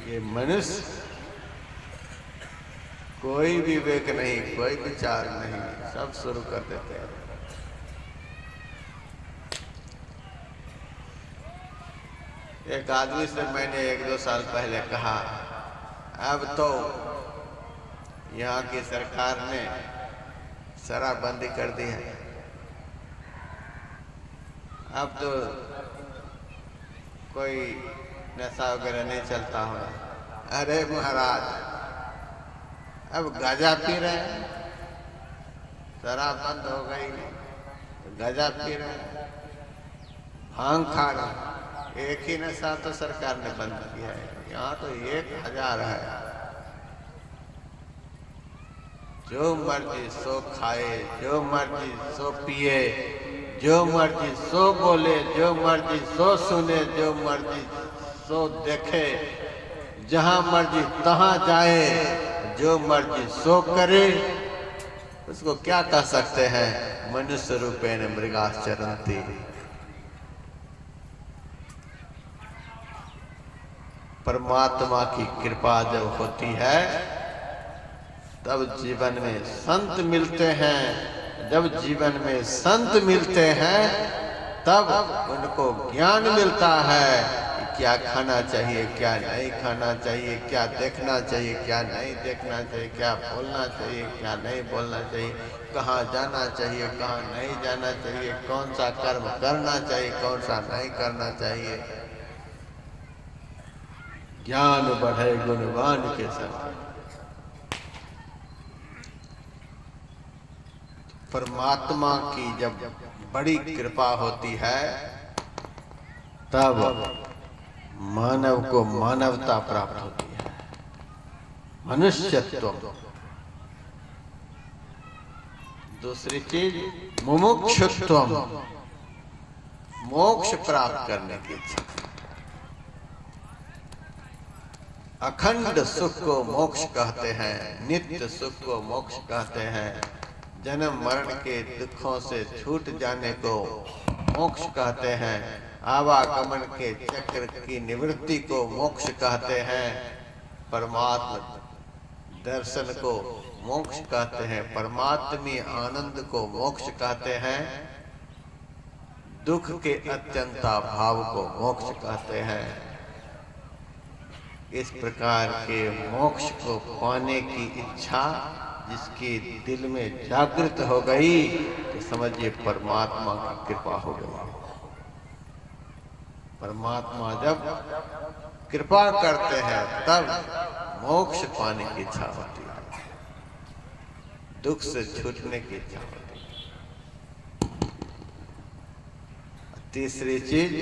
ये मनुष्य कोई विवेक नहीं, कोई विचार नहीं, सब शुरू कर देते हैं। एक आदमी से मैंने 1-2 साल पहले कहा, अब तो यहाँ की सरकार ने शराबबंदी कर दी है, अब तो कोई नशा वगैरह नहीं चलता हो। अरे महाराज, अब गांजा पी रहे हैं, शराब बंद हो गई, गांजा पी रहे हैं, भांग खा रहे हैं। एक ही नशा तो सरकार ने बंद किया है, यहाँ तो 1000 है। जो मर्जी सो खाए, जो मर्जी सो पिए, जो मर्जी सो बोले, जो मर्जी सो सुने, जो मर्जी सो देखे, जहां मर्जी तहां जाए, जो मर्जी सो करे। उसको क्या कह सकते हैं? मनुष्य रूपेण मृगा चरंती। परमात्मा की कृपा जब होती है तब जीवन में संत मिलते हैं। जब जीवन में संत मिलते हैं तब उनको ज्ञान मिलता है कि क्या खाना चाहिए, क्या नहीं खाना चाहिए, क्या देखना चाहिए, क्या नहीं देखना चाहिए, क्या बोलना चाहिए, क्या नहीं बोलना चाहिए, कहाँ जाना चाहिए, कहाँ नहीं जाना चाहिए, कौन सा कर्म करना चाहिए, कौन सा नहीं करना चाहिए। ज्ञान बढ़े गुणवान के संग। परमात्मा की जब बड़ी कृपा होती है तब मानव को मानवता प्राप्त होती है, मनुष्यत्व। दूसरी चीज मुमुक्षुत्व, मोक्ष प्राप्त करने की इच्छा। अखंड सुख को मोक्ष कहते हैं, नित्य सुख को मोक्ष कहते हैं, जन्म मरण के दुखों से छूट जाने को मोक्ष कहते हैं, आवागमन के चक्र की निवृत्ति को मोक्ष कहते हैं, परमात्मा दर्शन को मोक्ष कहते हैं, परमात्मी आनंद को मोक्ष कहते हैं, दुख के अत्यंता भाव को मोक्ष कहते हैं। इस प्रकार के मोक्ष को पाने की इच्छा जिसके दिल में जागृत हो गई तो समझिए परमात्मा की कृपा हो गई। परमात्मा जब कृपा करते हैं तब मोक्ष पाने की इच्छा होती है, दुख से छूटने की इच्छा होती है। तीसरी चीज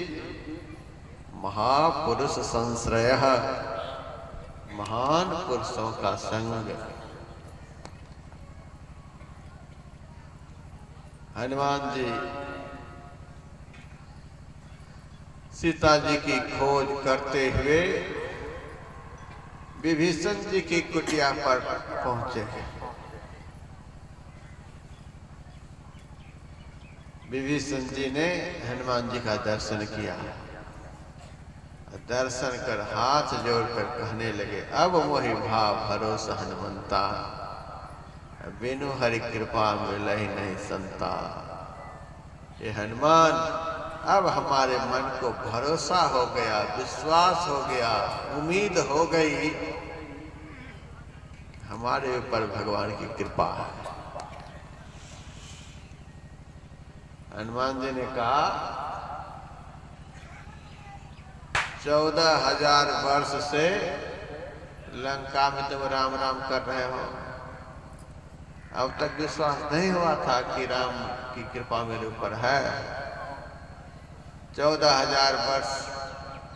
महापुरुष संश्रय, महान पुरुषों का संग। हनुमान जी सीता जी की खोज करते हुए विभीषण जी की कुटिया पर पहुंचे। विभीषण जी ने हनुमान जी का दर्शन किया, दर्शन कर हाथ जोड़कर कहने लगे, अब मोहि भाव भरोसा हनुमंता, बिनु हरि कृपा मिलहि नहीं संता। ये हनुमान, अब हमारे मन को भरोसा हो गया, विश्वास हो गया, उम्मीद हो गई, हमारे ऊपर भगवान की कृपा है। हनुमान जी ने कहा 14,000 वर्ष से लंका में तुम राम राम कर रहे हो, अब तक विश्वास नहीं हुआ था कि राम की कृपा मेरे ऊपर है। 14,000 वर्ष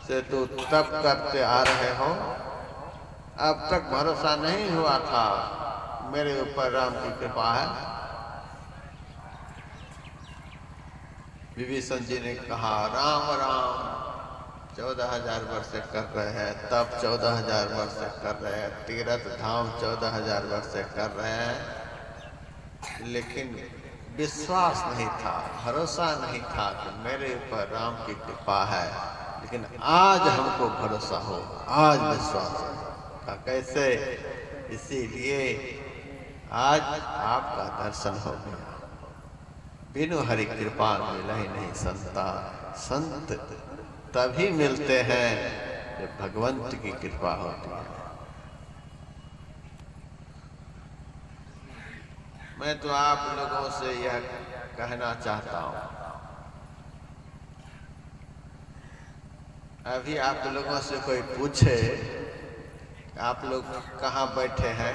से तो तप करते आ रहे हो, अब तक भरोसा नहीं हुआ था मेरे ऊपर राम की कृपा है। विभीषण जी ने कहा, राम राम 14,000 वर्ष से कर रहे हैं, तप 14,000 वर्ष से कर रहे हैं, तीर्थ धाम 14,000 वर्ष से कर रहे हैं, लेकिन विश्वास नहीं था, भरोसा नहीं था कि मेरे ऊपर राम की कृपा है। लेकिन आज हमको भरोसा हो, आज विश्वास हो। कैसे? इसीलिए आज आपका दर्शन हो गया। बिनु हरि कृपा मिला ही नहीं संता, संत तभी मिलते हैं जब भगवंत की कृपा होती है। मैं तो आप लोगों से यह कहना चाहता हूं, अभी आप लोगों से कोई पूछे आप लोग कहाँ बैठे हैं,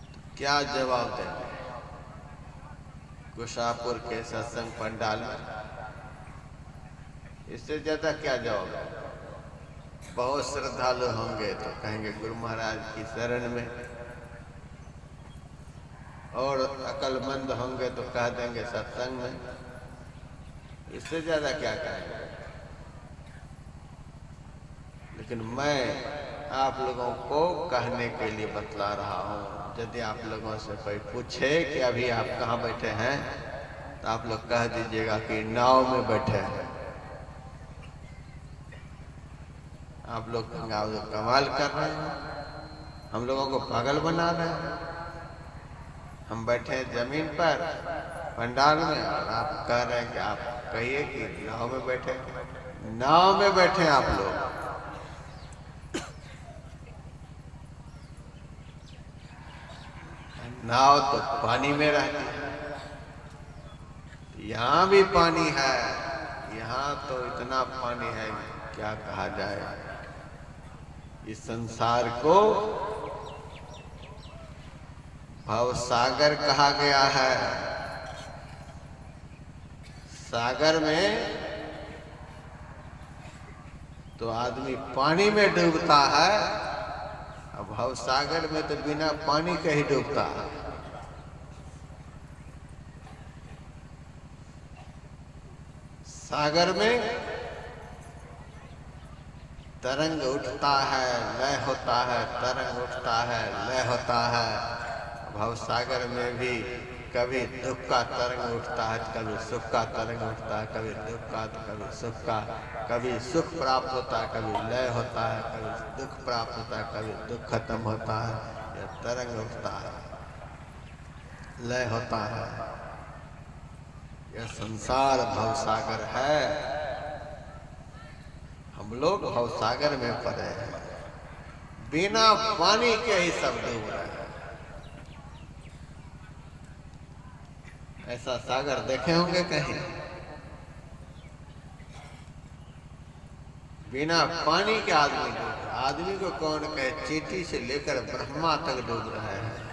तो क्या जवाब देंगे? कुशापुर के सत्संग पंडाल में। इससे ज्यादा क्या जवाब है? बहुत श्रद्धालु होंगे तो कहेंगे गुरु महाराज की शरण में, और अकलमंद होंगे तो कह देंगे सत्संग में। इससे ज्यादा क्या कहेंगे? लेकिन मैं आप लोगों को कहने के लिए बतला रहा हूँ। यदि आप लोगों से कोई पूछे कि अभी आप कहाँ बैठे हैं, तो आप लोग कह दीजिएगा कि नाव में बैठे हैं। आप लोग कमाल कर रहे हैं, हम लोगों को पागल बना रहे हैं। हम बैठे हैं जमीन पर पंडाल में, और आप कह रहे हैं कि आप कहिए कि नाव में बैठे। नाव में बैठे हैं आप लोग। नाव तो पानी में रहती है, यहाँ भी पानी है, यहाँ तो इतना पानी है क्या कहा जाए। इस संसार को भवसागर कहा गया है। सागर में तो आदमी पानी में डूबता है, अब भवसागर में तो बिना पानी के ही डूबता है। सागर में तरंग उठता है, लय होता है, तरंग उठता है, लय होता है। भवसागर में भी कभी दुख का तरंग उठता है, कभी सुख का तरंग उठता है, कभी दुख का तो कभी सुख का। कभी सुख प्राप्त होता है, कभी लय होता है, कभी दुख प्राप्त होता है, कभी दुख खत्म होता है। यह तरंग उठता है, लय होता है। यह संसार भवसागर है। हम लोग भवसागर में पड़े हैं, बिना पानी के ही सब डूब रहे हैं। ऐसा सागर देखे होंगे कहीं? बिना पानी के आदमी डूब, आदमी को कौन कहे, चींटी से लेकर ब्रह्मा तक डूब रहे हैं।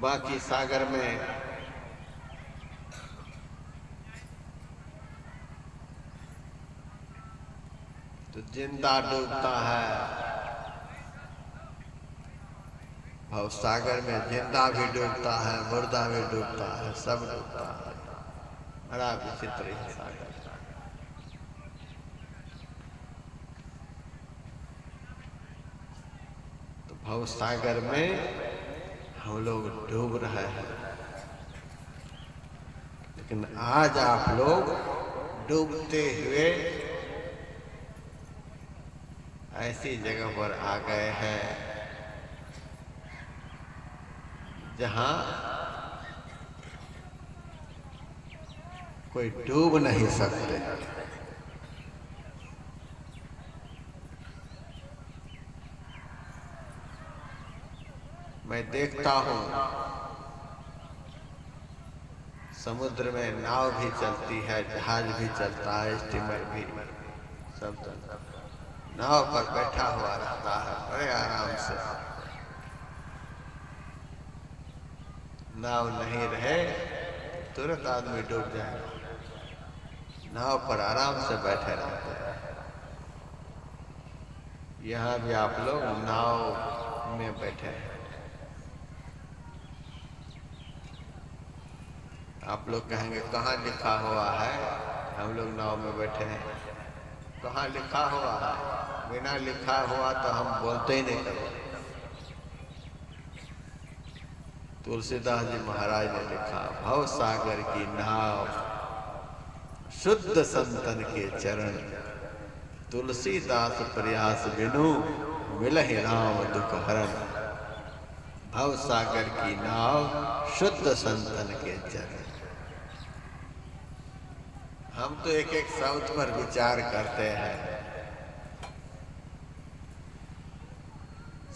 बाकी सागर में तो जिंदा डूबता है, भवसागर में जिंदा भी डूबता है, मुर्दा भी डूबता है, सब डूबता है। बड़ा विचित्र है सागर। तो भवसागर में हम लोग डूब रहे हैं, लेकिन आज आप लोग डूबते हुए ऐसी जगह पर आ गए हैं जहां कोई डूब नहीं सकते। मैं देखता हूं समुद्र में नाव भी चलती है, जहाज भी चलता है, स्टीमर भी, सब चलता है। नाव पर बैठा हुआ रहता है बड़े आराम से। नाव नहीं रहे तुरंत आदमी डूब जाएगा। नाव पर आराम से बैठे रहते हैं। यहाँ भी आप लोग नाव में बैठे हैं। आप लोग कहेंगे कहाँ लिखा हुआ है हम लोग नाव में बैठे हैं? कहाँ लिखा हुआ है? बिना लिखा हुआ तो हम बोलते ही नहीं कभी। तुलसीदास जी महाराज ने लिखा, भव सागर की नाव शुद्ध संतन के चरण, तुलसीदास प्रयास बिनु मिलहि राम दुख हरण। भव सागर की नाव शुद्ध संतन के चरण। हम तो एक एक शब्द पर विचार करते हैं।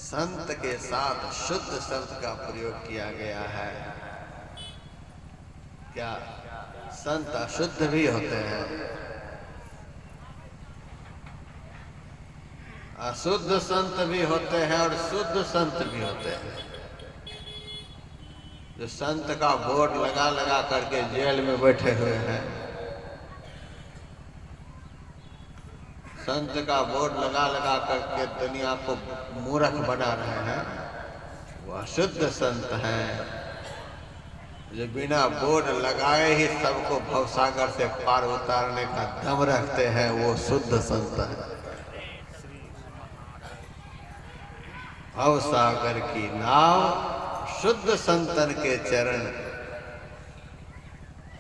संत के साथ शुद्ध शब्द का प्रयोग किया गया है। क्या संत अशुद्ध भी होते हैं? अशुद्ध संत भी होते हैं और शुद्ध संत भी होते हैं। जो संत का बोर्ड लगा लगा करके जेल में बैठे हुए हैं, संत का बोर्ड लगा लगा करके दुनिया को मूर्ख बना रहे हैं, वह शुद्ध संत हैं। जो बिना बोर्ड लगाए ही सबको भवसागर से पार उतारने का दम रखते हैं, वो शुद्ध संत है। भवसागर की नाव शुद्ध संतन के चरण,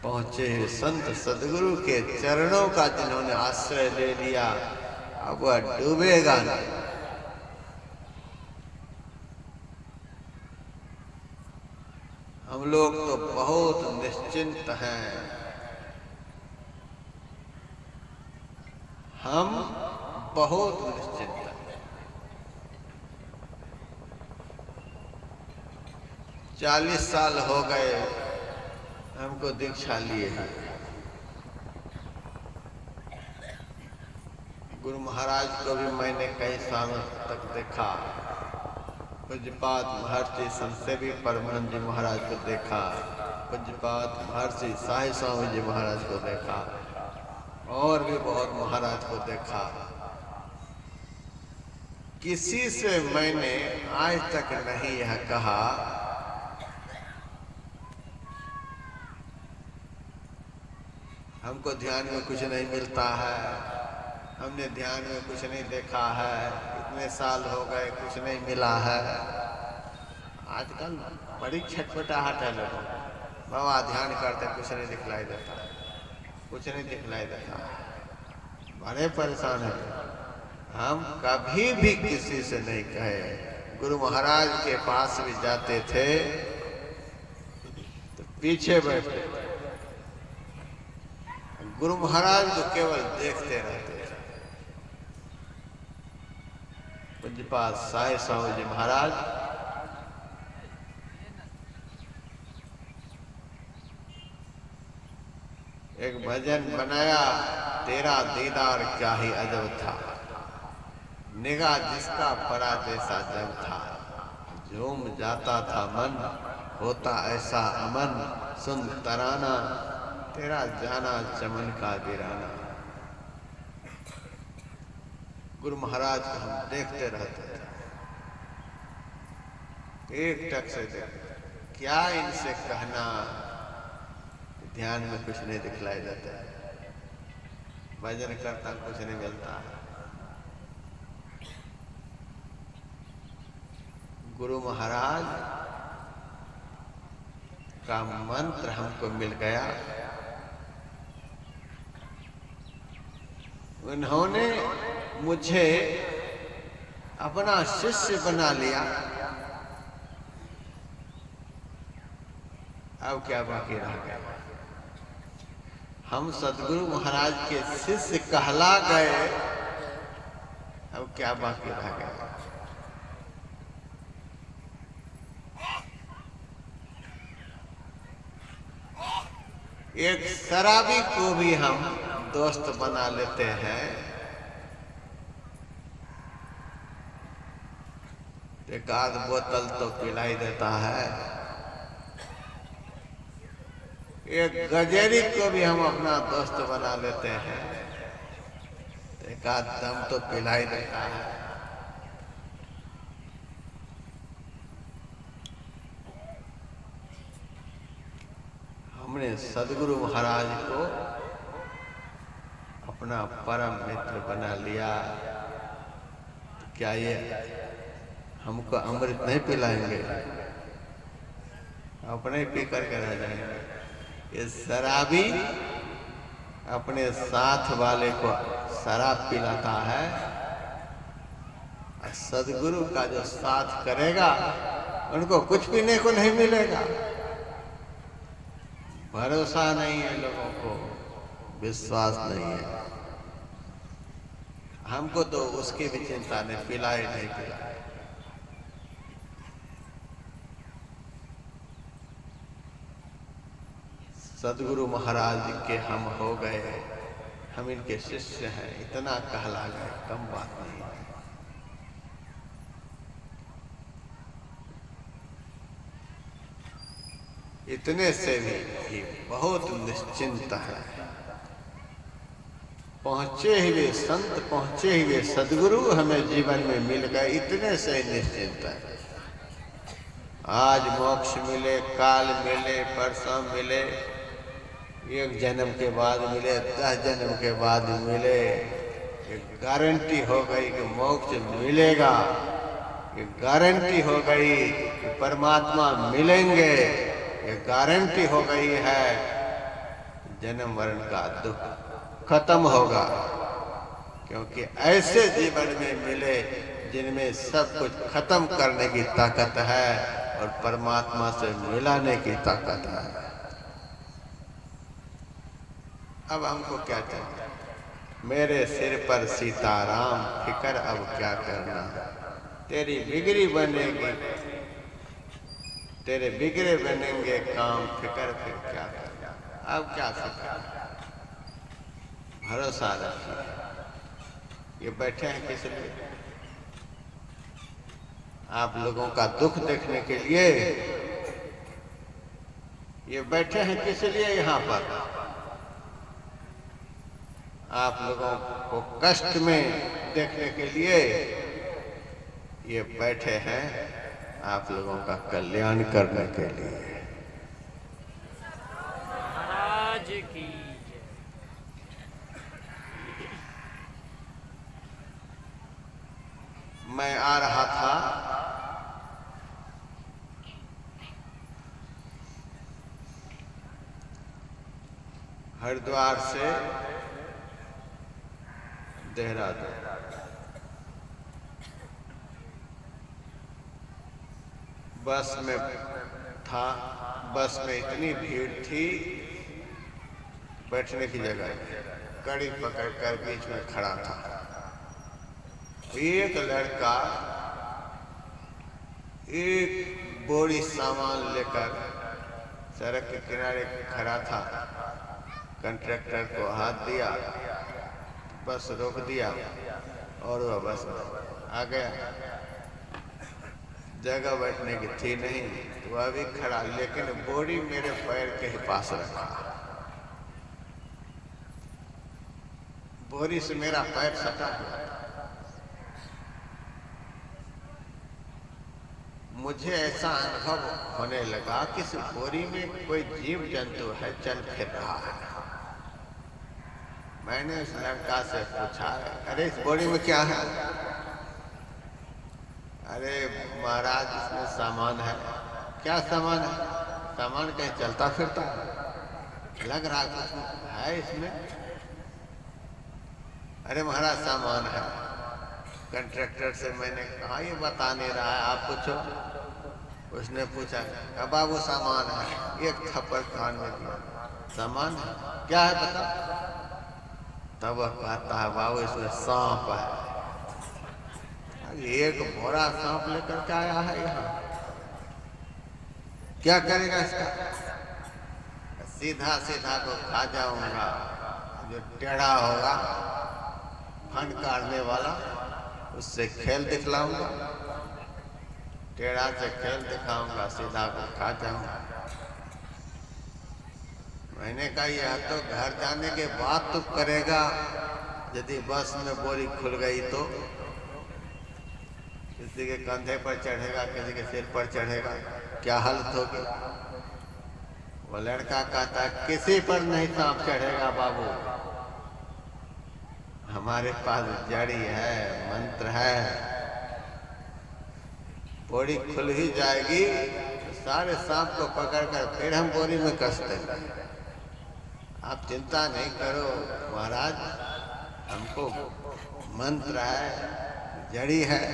पहुंचे हुए संत सदगुरु के चरणों का जिन्होंने आश्रय ले लिया, अब वह डूबेगा नहीं। हम लोग तो बहुत निश्चिंत हैं। हम बहुत निश्चिंत हैं। 40 साल हो गए हमको दीक्षा लिए हैं। गुरु महाराज को भी मैंने कई सालों तक देखा। पूज्यपाद महर्षि संसेवी परमानंद जी महाराज को देखा। पूज्यपाद महर्षि साई स्वामी जी महाराज को देखा, और भी बहुत महाराज को देखा। किसी से मैंने आज तक नहीं यह कहा हमको ध्यान में कुछ नहीं मिलता है, हमने ध्यान में कुछ नहीं देखा है, इतने साल हो गए कुछ नहीं मिला है। आजकल बड़ी छटपटाहट है लोगों को। बाबा ध्यान करते कुछ नहीं दिखलाई देता, कुछ नहीं दिखलाई देता, बड़े परेशान हैं। हम कभी भी किसी से नहीं कहे। गुरु महाराज के पास भी जाते थे तो पीछे बैठे, गुरु महाराज को केवल देखते रहते थे। पूज्यपाद साई स्वामी जी महाराज एक भजन बनाया, तेरा दीदार क्या ही अजब था, निगाह जिसका पड़ा जैसा जब था, झूम जाता था मन होता ऐसा अमन, सुन तराना तेरा जाना चमन का वीराना। गुरु महाराज को हम देखते रहते थे, एक टक से देखते। क्या इनसे कहना, ध्यान में कुछ नहीं दिखलाई देता है, भजन करता कुछ नहीं मिलता है। गुरु महाराज का मंत्र हमको मिल गया। उन्होंने मुझे अपना शिष्य बना लिया। अब क्या बाकी रह गया? हम सदगुरु महाराज के शिष्य कहला गए, अब क्या बाकी रह गया? एक शराबी को भी हम दोस्त बना लेते हैं, एक आध बोतल तो पिला ही देता है। एक गजेरी को भी हम अपना दोस्त बना लेते हैं, एक आध दम तो पिला ही देता है। हमने सदगुरु महाराज को अपना परम मित्र बना लिया, तो क्या ये हमको अमृत नहीं पिलाएंगे? अपने पी करके रह जाएंगे। ये शराबी अपने साथ वाले को शराब पिलाता है, और सदगुरु का जो साथ करेगा उनको कुछ पीने को नहीं मिलेगा। भरोसा नहीं है लोगों को, विश्वास नहीं है। हमको तो उसकी भी चिंता नहीं, पिलाए नहीं पिलाए। सदगुरु महाराज के हम हो गए, हम इनके शिष्य हैं, इतना कहला गए, कम बात नहीं है। इतने से भी बहुत निश्चिंत है। पहुंचे हुए संत, पहुंचे हुए सदगुरु हमें जीवन में मिल गए, इतने से निश्चिंत है। आज मोक्ष मिले, काल मिले, परसों मिले, एक जन्म के बाद मिले, 10 जन्म के बाद मिले, एक गारंटी हो गई कि मोक्ष मिलेगा, एक गारंटी हो गई कि परमात्मा मिलेंगे, ये गारंटी हो गई है। जन्म मरण का दुख खत्म होगा, क्योंकि ऐसे जीवन में मिले जिनमें सब कुछ खत्म करने की ताकत है और परमात्मा से मिलाने की ताकत है। अब हमको क्या चाहिए? मेरे सिर पर सीताराम, फिकर अब क्या करना, तेरी बिगड़ी बनेगी, तेरे बिगड़े बनेंगे काम, फिकर फिर क्या करना, अब क्या फिकर, भरोसा रखिए। ये बैठे हैं किस लिए? आप लोगों का दुख देखने के लिए। ये बैठे हैं किस लिए यहाँ पर? आप लोगों को कष्ट में देखने के लिए ये बैठे हैं, आप लोगों का कल्याण करने के लिए। महाराज की मैं आ रहा था, हरिद्वार से देहरादून। बस में था, बस में इतनी भीड़ थी, बैठने की जगह कड़ी पकड़कर बीच में खड़ा था। एक लड़का एक बोरी सामान लेकर सड़क के किनारे खड़ा था। कंट्रैक्टर को हाथ दिया, बस रोक दिया और वह बस आ गया। जगह बैठने की थी नहीं, तो वह भी खड़ा, लेकिन बोरी मेरे पैर के पास रखा। बोरी से मेरा पैर सटा हुआ। मुझे ऐसा अनुभव होने लगा कि इस बोरी में कोई जीव जंतु है, चल फिर रहा है। मैंने उस लड़का से पूछा, अरे इस बोरी में क्या है? अरे महाराज, इसमें सामान है। क्या सामान है? सामान कहीं चलता फिरता लग रहा कुछ है इसमें। अरे महाराज सामान है। कंट्रैक्टर से मैंने कहा, ये बता नहीं रहा है, आप पूछो। उसने पूछा, अब बाबू सामान है। एक थप्पड़ कान में दिया, सामान है, क्या है बता। तब वह कहता है, बाबू इसमें सांप है। एक भोरा सांप लेकर के आया है यहाँ, क्या करेगा इसका? सीधा सीधा को खा जाऊंगा, जो टेढ़ा होगा फन काटने वाला उससे खेल दिखलाऊंगा, टेढ़ा से खेल दिखाऊंगा, सीधा को खा जाऊंगा। मैंने कहा यह तो घर जाने के बाद तो करेगा, यदि बस में बोरी खुल गई तो किसी के कंधे पर चढ़ेगा, किसी के सिर पर चढ़ेगा, क्या हालत होगी। वो लड़का कहता है किसी पर नहीं सांप चढ़ेगा बाबू, हमारे पास जड़ी है, मंत्र है, बोरी खुल ही जाएगी तो सारे सांप को पकड़कर फिर हम बोरी में कस देंगे। आप चिंता नहीं करो महाराज, हमको मंत्र है, जड़ी है।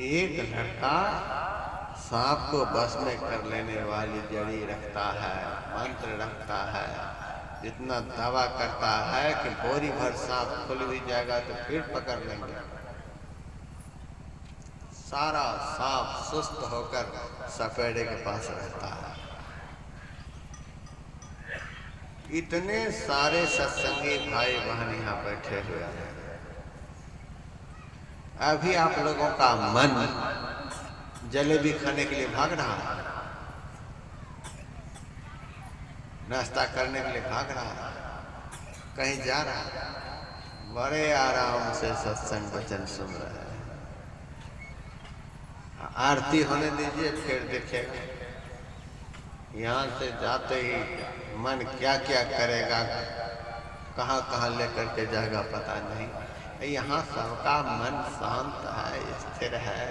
एक लड़का सांप को बस में कर लेने वाली जड़ी रखता है, मंत्र रखता है, इतना दावा करता है कि बोरी भर सांप खुल भी जाएगा तो फिर पकड़ लेंगे। सारा सांप सुस्त होकर सपेड़े के पास रहता है। इतने सारे सत्संगी भाई बहन यहाँ बैठे हुए हैं। अभी आप लोगों का मन जलेबी खाने के लिए भाग रहा है, नाश्ता करने के लिए भाग रहा है, कहीं जा रहा है, बड़े आराम से सत्संग वचन सुन रहे हैं। आरती होने दीजिए फिर देखेगा। यहाँ से जाते ही मन क्या क्या करेगा, कहाँ कहाँ लेकर के जाएगा पता नहीं। यहाँ सबका मन शांत है, स्थिर है।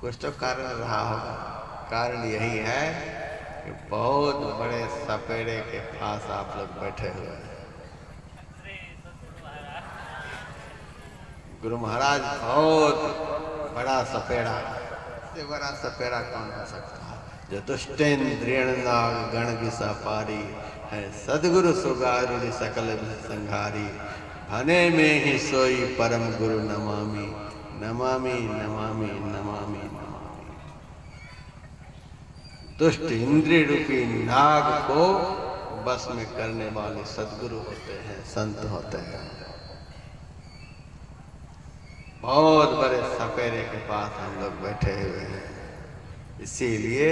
कुछ तो कारण रहा होगा। कारण यही है कि बहुत बड़े सपेड़े के पास आप लोग बैठे हुए हैं। गुरु महाराज बहुत बड़ा सपेड़ा, इससे बड़ा सपेड़ा कौन हो सकता है, जो दुष्टेन्द्रियण नाग गण विषा पारी है, सदगुरु सुगारुरि सकल संघारी, भने में ही सोई परम गुरु नमामि नमामि नमामि नमामि नमामि। दुष्ट इंद्रिय रूपी नाग को बस में करने वाले सदगुरु होते हैं, संत होते हैं। बहुत बड़े सपेरे के पास हम लोग बैठे हुए हैं। इसीलिए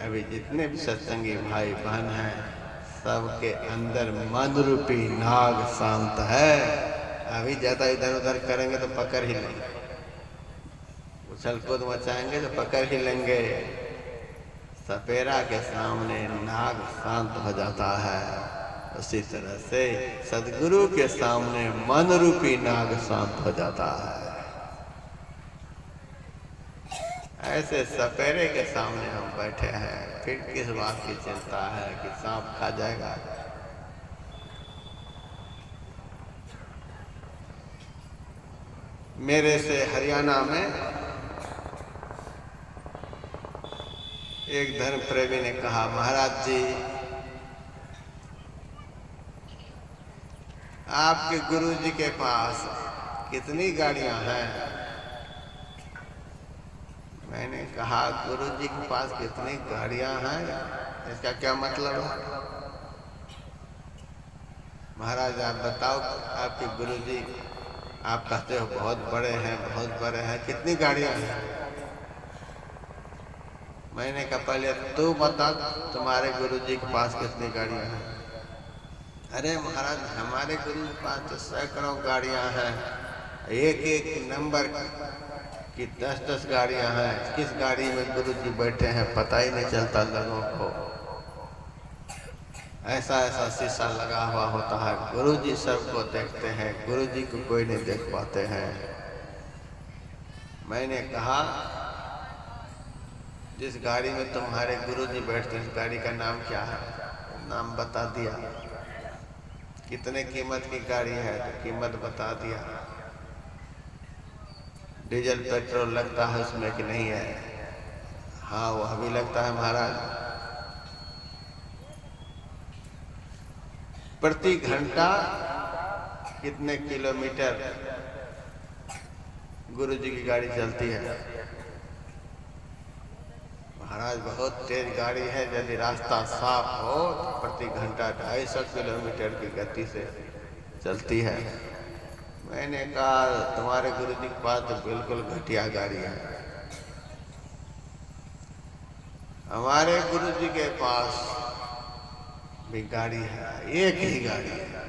अभी जितने भी सत्संगी भाई बहन हैं, सबके अंदर मन रूपी नाग शांत है। अभी ज्यादा इधर उधर करेंगे तो पकड़ ही लेंगे, उछल कूद मचाएंगे तो पकड़ ही लेंगे। सपेरा के सामने नाग शांत हो जाता है, उसी तरह से सदगुरु के सामने मन रूपी नाग शांत हो जाता है। ऐसे सपेरे के सामने हम बैठे हैं, फिर किस बात की चिंता है कि सांप खा जाएगा। मेरे से हरियाणा में एक धर्म प्रेमी ने कहा, महाराज जी आपके गुरु जी के पास कितनी गाड़ियां हैं? मैंने कहा गुरु जी के पास कितनी गाड़ियां हैं, इसका क्या मतलब है? महाराज आप बताओ, आपके गुरु जी आप कहते हो बहुत बड़े हैं, बहुत बड़े हैं, कितनी गाड़ियां हैं? मैंने कहा पहले तू बता, तुम्हारे गुरु जी के पास कितनी गाड़ियां हैं? अरे महाराज हमारे गुरु के पास तो सैकड़ों गाड़ियां हैं, एक एक नंबर की 10-10 गाड़ियां हैं। किस गाड़ी में गुरु जी बैठे हैं पता ही नहीं चलता लोगों को। ऐसा ऐसा शीशा लगा हुआ होता है, गुरु जी सबको देखते हैं, गुरु जी को कोई नहीं देख पाते हैं। मैंने कहा जिस गाड़ी में तुम्हारे गुरु जी बैठते हैं, उस गाड़ी का नाम क्या है? नाम बता दिया। कितने कीमत की गाड़ी है तो कीमत बता दिया। डीजल पेट्रोल लगता है उसमें कि नहीं है? हाँ वह भी लगता है महाराज। प्रति घंटा कितने किलोमीटर गुरु जी की गाड़ी चलती है? महाराज बहुत तेज गाड़ी है, यदि रास्ता साफ हो तो प्रति घंटा 250 किलोमीटर की गति से चलती है। मैंने कहा तुम्हारे गुरुजी के पास तो बिल्कुल घटिया गाड़ी है। हमारे गुरुजी के पास भी गाड़ी है, एक ही गाड़ी है।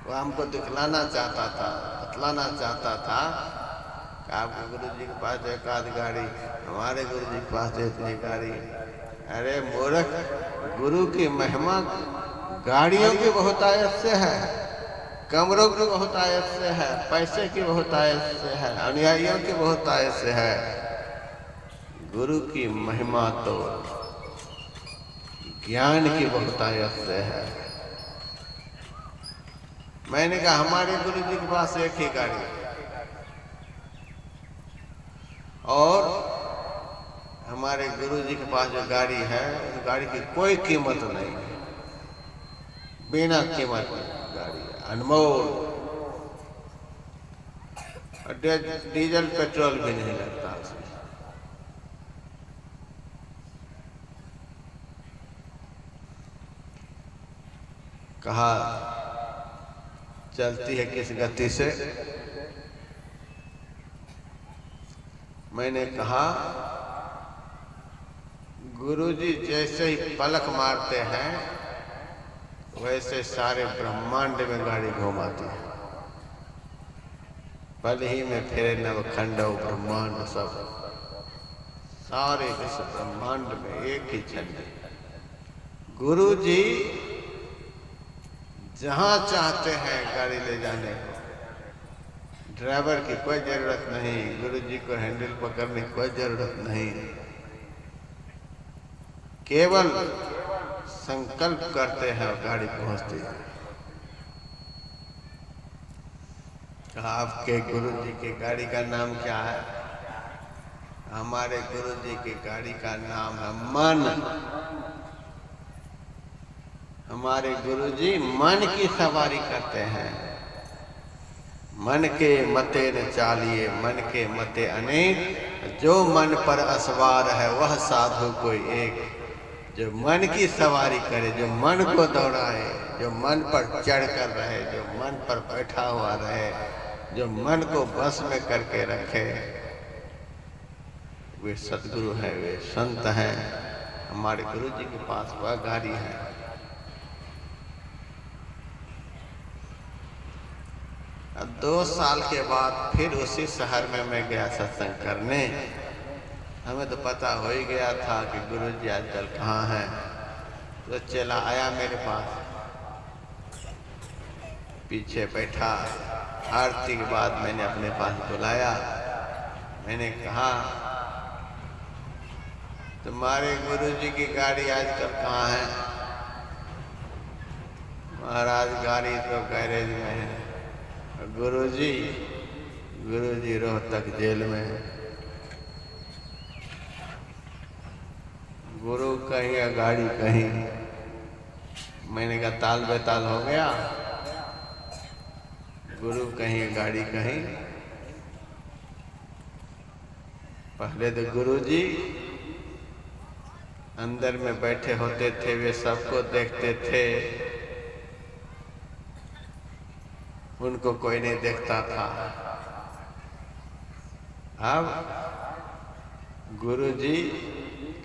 वो हमको दिखलाना चाहता था, बतलाना चाहता था कि आपके गुरुजी के पास एक आध गाड़ी, हमारे गुरुजी के पास इतनी गाड़ी। अरे मूर्ख, गुरु की महिमा गाड़ियों की बहुतायत से है, कमरों की बहुतायत से है, पैसे की बहुतायत से है, अनुयायियों की बहुतायत से है। गुरु की महिमा तो ज्ञान की बहुतायत से है। मैंने कहा हमारे गुरुजी के पास एक ही गाड़ी है और हमारे गुरुजी के पास जो गाड़ी है उस गाड़ी की कोई कीमत नहीं है, बिना कीमत की गाड़ी है, अनमोल। डीजल पेट्रोल भी नहीं लगता उसमें। कहा चलती है किस गति से? मैंने कहा गुरुजी जैसे ही पलक मारते हैं वैसे सारे ब्रह्मांड में गाड़ी घुमाती है। पल ही में फिरे नवखंड ब्रह्मांड, सब सारे इस ब्रह्मांड में एक ही झंडे। गुरुजी जहां चाहते हैं गाड़ी ले जाने को, ड्राइवर की कोई जरूरत नहीं, गुरुजी को हैंडल पकड़ने की कोई जरूरत नहीं। केवल संकल्प करते हैं और गाड़ी पहुंचती है। कहा आपके गुरुजी की गाड़ी का नाम क्या है? हमारे गुरुजी की गाड़ी का नाम है मन। हमारे गुरुजी मन की सवारी करते हैं। मन के मते न चालिए, मन के मते अनेक, जो मन पर असवार है वह साधु कोई एक। जो मन की सवारी करे, जो मन को दौड़ाए, जो मन पर चढ़ कर रहे, जो मन पर बैठा हुआ रहे, जो मन को बस में करके रखे, वे सतगुरु है, वे संत हैं। हमारे गुरुजी के पास वह गाड़ी है। अब 2 साल के बाद फिर उसी शहर में मैं गया सत्संग करने। हमें तो पता हो ही गया था कि गुरुजी आजकल कहाँ हैं। तो चला आया मेरे पास, पीछे बैठा। आरती के बाद मैंने अपने पास बुलाया। मैंने कहा तुम्हारे गुरुजी की गाड़ी आजकल कहाँ है? महाराज गाड़ी तो गैरेज में है। गुरुजी रोहतक जेल में। गुरु कहीं या गाड़ी कहीं। मैंने कहा ताल बेताल हो गया। गुरु कहीं या गाड़ी कहीं। पहले तो गुरुजी अंदर में बैठे होते थे, वे सबको देखते थे, उनको कोई नहीं देखता था। अब गुरुजी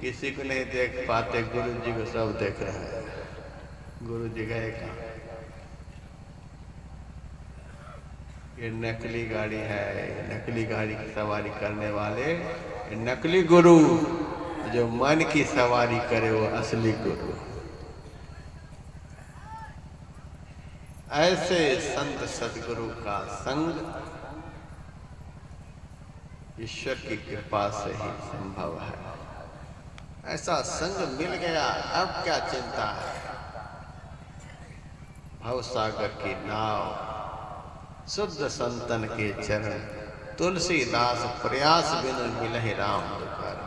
किसी को नहीं देख पाते, गुरुजी को सब देख रहे हैं। गुरुजी गए कहाँ? ये नकली गाड़ी है, नकली गाड़ी की सवारी करने वाले ये नकली गुरु। जो मन की सवारी करे वो असली गुरु। ऐसे संत सदगुरु का संग ईश्वर की कृपा से ही संभव है। ऐसा संग मिल गया, अब क्या चिंता है। भवसागर की नाव, शुद्ध संतन के चरण, तुलसीदास प्रयास बिनु मिलहि राम दुआर।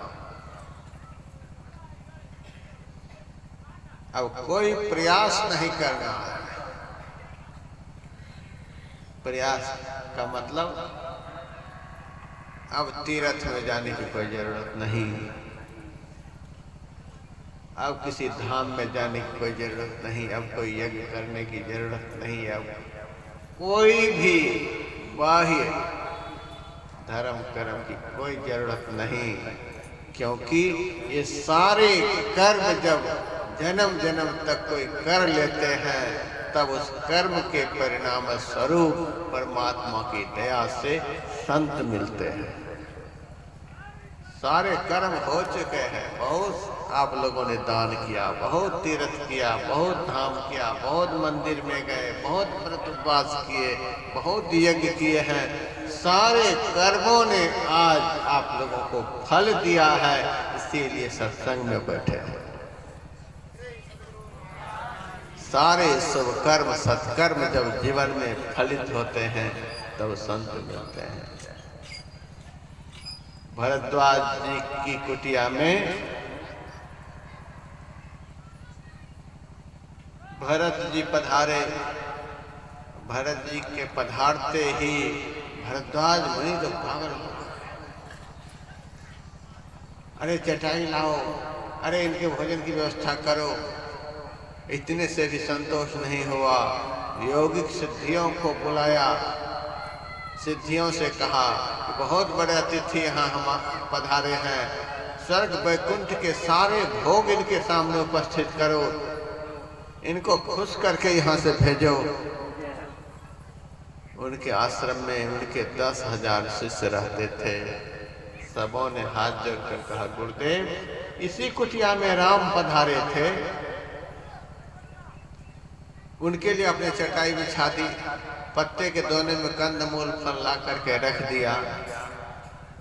अब कोई प्रयास नहीं करना है। प्रयास का मतलब अब तीर्थ में जाने की कोई जरूरत नहीं। अब किसी धाम में जाने की कोई जरूरत नहीं, अब कोई यज्ञ करने की जरूरत नहीं, अब कोई भी बाह्य धर्म कर्म की कोई जरूरत नहीं, क्योंकि ये सारे कर्म जब जन्म जन्म तक कोई कर लेते हैं तब उस कर्म के परिणाम स्वरूप परमात्मा की दया से संत मिलते हैं। सारे कर्म हो चुके हैं, बहुत आप लोगों ने दान किया, बहुत तीर्थ किया, बहुत धाम किया, बहुत मंदिर में गए, बहुत व्रत उपवास किए, बहुत यज्ञ किए हैं, सारे कर्मों ने आज आप लोगों को फल दिया है, इसीलिए सत्संग में बैठे हैं। सारे शुभ कर्म सत्कर्म जब जीवन में फलित होते हैं तब संत मिलते हैं। भरद्वाज जी की कुटिया में भरत जी पधारे। भरत जी के पधारते ही भरद्वाज मुनि तो पागल हो गए। अरे चटाई लाओ, अरे इनके भोजन की व्यवस्था करो। इतने से भी संतोष नहीं हुआ, योगिक सिद्धियों को बुलाया, सिद्धियों से कहा कि बहुत बड़े अतिथि यहाँ हम पधारे हैं, स्वर्ग वैकुंठ के सारे भोग इनके सामने उपस्थित करो, इनको खुश करके यहाँ से भेजो। उनके आश्रम में उनके 10,000 शिष्य रहते थे। सबों ने हाथ जोड़कर कहा, गुरुदेव, इसी कुटिया में राम पधारे थे, उनके लिए अपने चटाई बिछा दी, पत्ते के दोने में कंदमूल फल ला करके रख दिया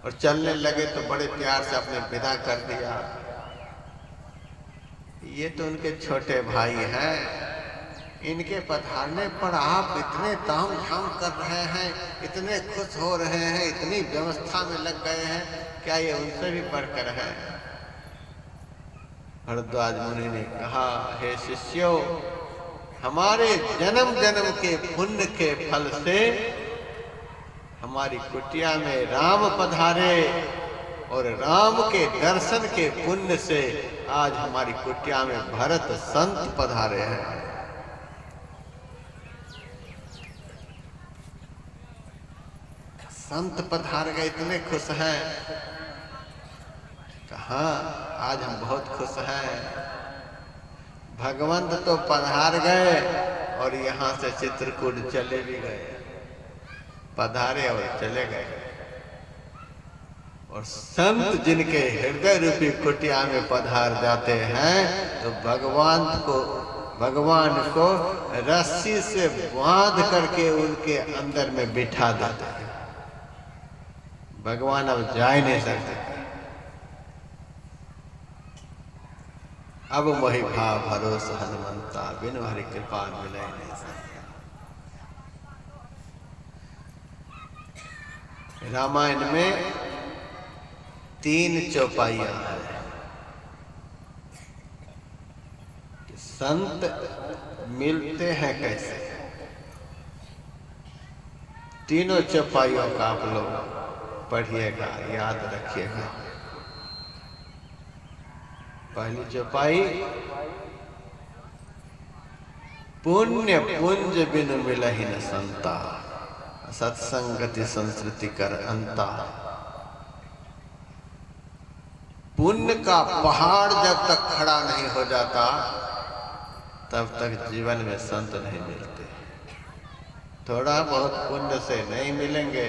और चलने लगे तो बड़े प्यार से अपने विदा कर दिया। ये तो उनके छोटे भाई हैं, इनके पधारने पर आप इतने ताम झाम कर रहे हैं, इतने खुश हो रहे हैं, इतनी व्यवस्था में लग गए हैं, क्या ये उनसे भी बढ़कर है? भरद्वाज मुनि ने कहा, हे शिष्यों, हमारे जन्म जन्म के पुण्य के फल से हमारी कुटिया में राम पधारे और राम के दर्शन के पुण्य से आज हमारी कुटिया में भरत संत पधारे हैं। संत पधार गए, इतने खुश हैं। कहा, आज हम बहुत खुश हैं, भगवंत तो पधार गए और यहाँ से चित्रकूट चले भी गए, पधारे और चले गए। और संत जिनके हृदय रूपी कुटिया में पधार जाते हैं तो भगवान को रस्सी से बांध करके उनके अंदर में बिठा देते हैं। भगवान अब जा ही नहीं सकते। अब मोहि भाव भरोसा हनुमंता, बिनु हरि कृपा मिलै नहीं सकता। रामायण में 3 चौपाइयां हैं कि संत मिलते हैं कैसे। तीनों चौपाइयों का आप लोग पढ़िएगा, याद रखिएगा। पहली चौपाई, पुण्य पुंज बिनु मिलहि न संता, सत्संगति संस्कृति कर अंता। पुण्य का पहाड़ जब तक खड़ा नहीं हो जाता तब तक जीवन में संत नहीं मिलते। थोड़ा बहुत पुण्य से नहीं मिलेंगे,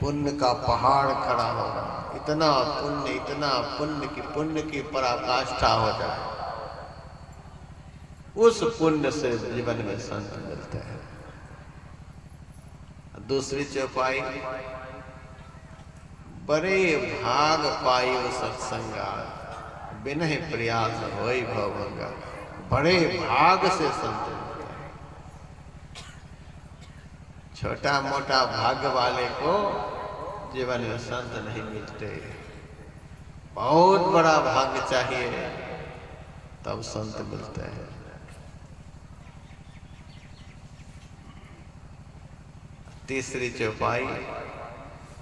पुण्य का पहाड़ खड़ा होगा। इतना पुण्य की पुण्य की पराकाष्ठा हो जाए, उस पुण्य से जीवन में संत मिलते हैं। दूसरी चौपाई, बड़े भाग पाई सत्संगा, बिनहि प्रयास होई भवभंगा। बड़े भाग से संत मिलते हैं। छोटा मोटा भाग्य वाले को जीवन में संत नहीं मिलते, बहुत बड़ा भाग्य चाहिए तब संत मिलते हैं। तीसरी चौपाई,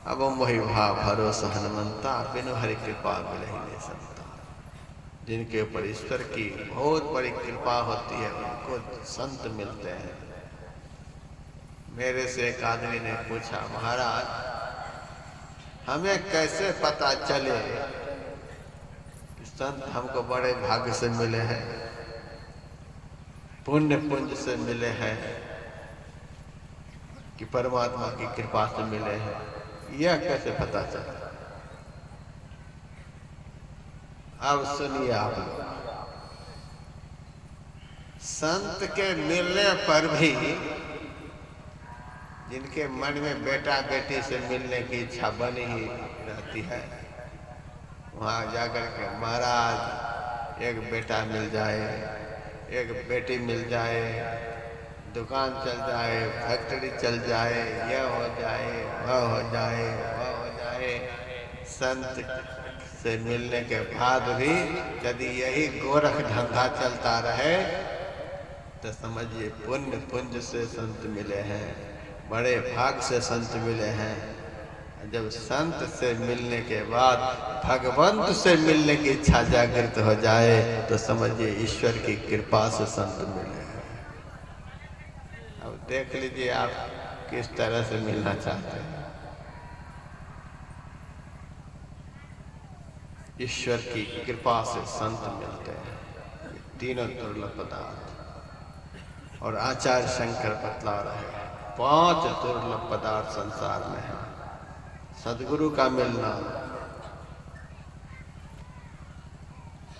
अब मोहि भाव भरोसा हनुमंता, बिनु हरि कृपा मिलहि नहीं संता। जिनके ऊपर ईश्वर की बहुत बड़ी कृपा होती है उनको संत मिलते हैं। मेरे से एक आदमी ने पूछा, महाराज हमें कैसे पता चले कि संत हमको बड़े भाग्य से मिले हैं, पुण्य पुंज से मिले हैं, कि परमात्मा की कृपा से मिले हैं, यह कैसे पता चले? अब सुनिए आप लोग, संत के मिलने पर भी जिनके मन में बेटा बेटी से मिलने की इच्छा बनी ही रहती है, वहां जाकर के महाराज एक बेटा मिल जाए, एक बेटी मिल जाए, दुकान चल जाए, फैक्ट्री चल जाए, यह हो जाए, वह हो जाए, वह हो जाए। संत से मिलने के बाद भी यदि यही गोरख धंधा चलता रहे तो समझिए पुण्य पुंज से संत मिले हैं, बड़े भाग से संत मिले हैं। जब संत से मिलने के बाद भगवंत से मिलने की इच्छा जागृत हो जाए तो समझिए ईश्वर की कृपा से संत मिले हैं। अब देख लीजिए आप किस तरह से मिलना चाहते हैं। ईश्वर की कृपा से संत मिलते हैं, तीनों दुर्लभ पदार्थ। और आचार्य शंकर बतला रहे हैं 5 दुर्लभ पदार्थ संसार में है। सदगुरु का मिलना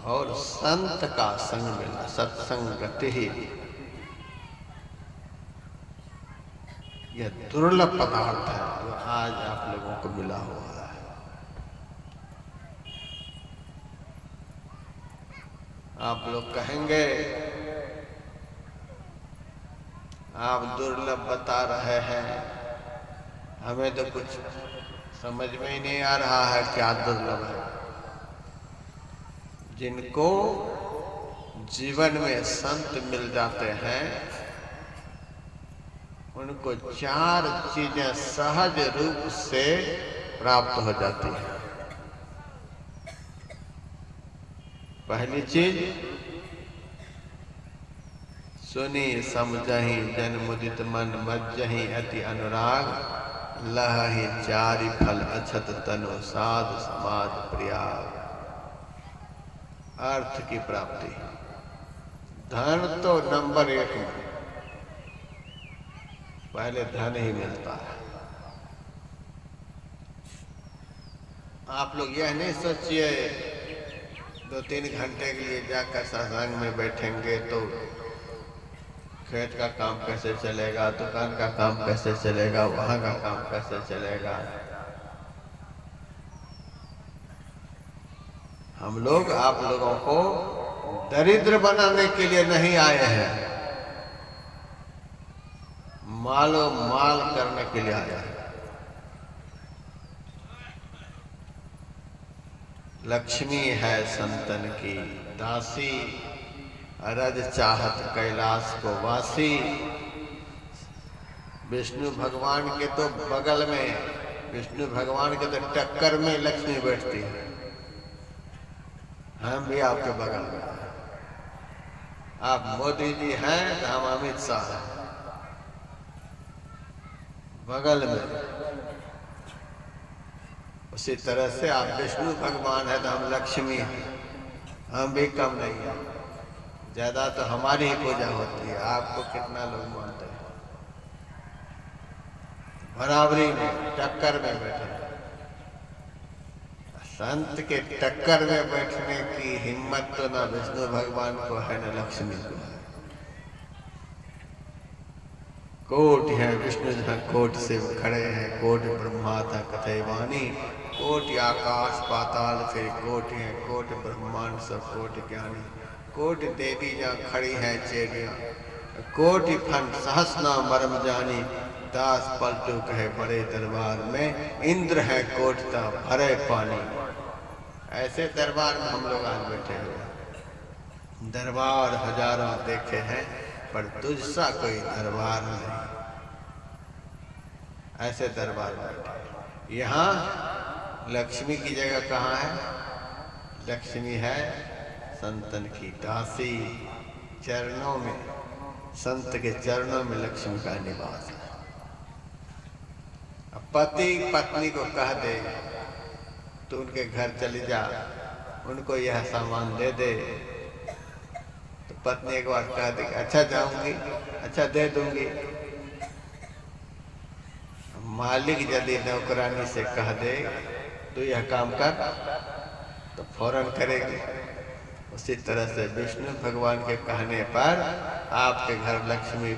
और संत का संग मिलना, सत्संगति ही, यह दुर्लभ पदार्थ है जो आज आप लोगों को मिला हुआ है। आप लोग कहेंगे आप दुर्लभ बता रहे हैं, हमें तो कुछ समझ में ही नहीं आ रहा है क्या दुर्लभ है। जिनको जीवन में संत मिल जाते हैं उनको 4 चीजें सहज रूप से प्राप्त हो जाती है। पहली चीज, सुनी समझही जन मुदित मन मज्जही अति अनुराग, लहहि 4 फल अछत तनु साध समाज प्रियाग। अर्थ की प्राप्ति। धन तो नंबर 1 में, पहले धन ही मिलता है। आप लोग यह नहीं सोचिए 2-3 घंटे के लिए जाकर सत्संग में बैठेंगे तो खेत का काम कैसे चलेगा, दुकान का काम कैसे चलेगा, वहां का काम कैसे चलेगा। हम लोग आप लोगों को दरिद्र बनाने के लिए नहीं आए हैं, मालो माल करने के लिए आए हैं। लक्ष्मी है संतन की दासी, रज चाहत कैलाश को वासी। विष्णु भगवान के तो बगल में, विष्णु भगवान के तो टक्कर में लक्ष्मी बैठती है। हम भी आपके बगल में, आप मोदी जी हैं तो हम अमित शाह हैं, बगल में। उसी तरह से आप विष्णु भगवान है तो हम लक्ष्मी हैं, हम भी कम नहीं है। ज्यादा तो हमारी ही पूजा होती है, आपको कितना लोग मानते हैं। बराबरी में टक्कर में बैठे, संत के टक्कर में बैठने की हिम्मत तो ना विष्णु भगवान को है न लक्ष्मी को है। कोटि है विष्णु जहाँ कोट से खड़े हैं, कोटि ब्रह्मा था कथई वाणी। कोटि आकाश पाताल फिर कोटि है, कोटि ब्रह्मांड सब कोटि ज्ञानी। कोटि देवी जहाँ खड़ी है चेरियाँ, कोटि फन सहस नाम मरम जानी। दास पलटू कहे बड़े दरबार में, इंद्र है कोटता भरे पानी। ऐसे दरबार में हम लोग आज बैठे हुए। दरबार हजारों देखे हैं पर तुझसा कोई दरबार नहीं। ऐसे दरबार बैठे। यहाँ लक्ष्मी की जगह कहाँ है? लक्ष्मी है संतन की दासी, चरणों में, संत के चरणों में लक्ष्मी का निवास है। अब पति पत्नी को कह दे तो उनके घर चली जा, उनको यह सामान दे दे, तो पत्नी एक बार कह दे अच्छा जाऊंगी, अच्छा दे दूंगी। मालिक यदि नौकरानी से कह दे तो यह काम कर, तो फौरन करेगी। उसी तरह से विष्णु भगवान के कहने पर आपके घर लक्ष्मी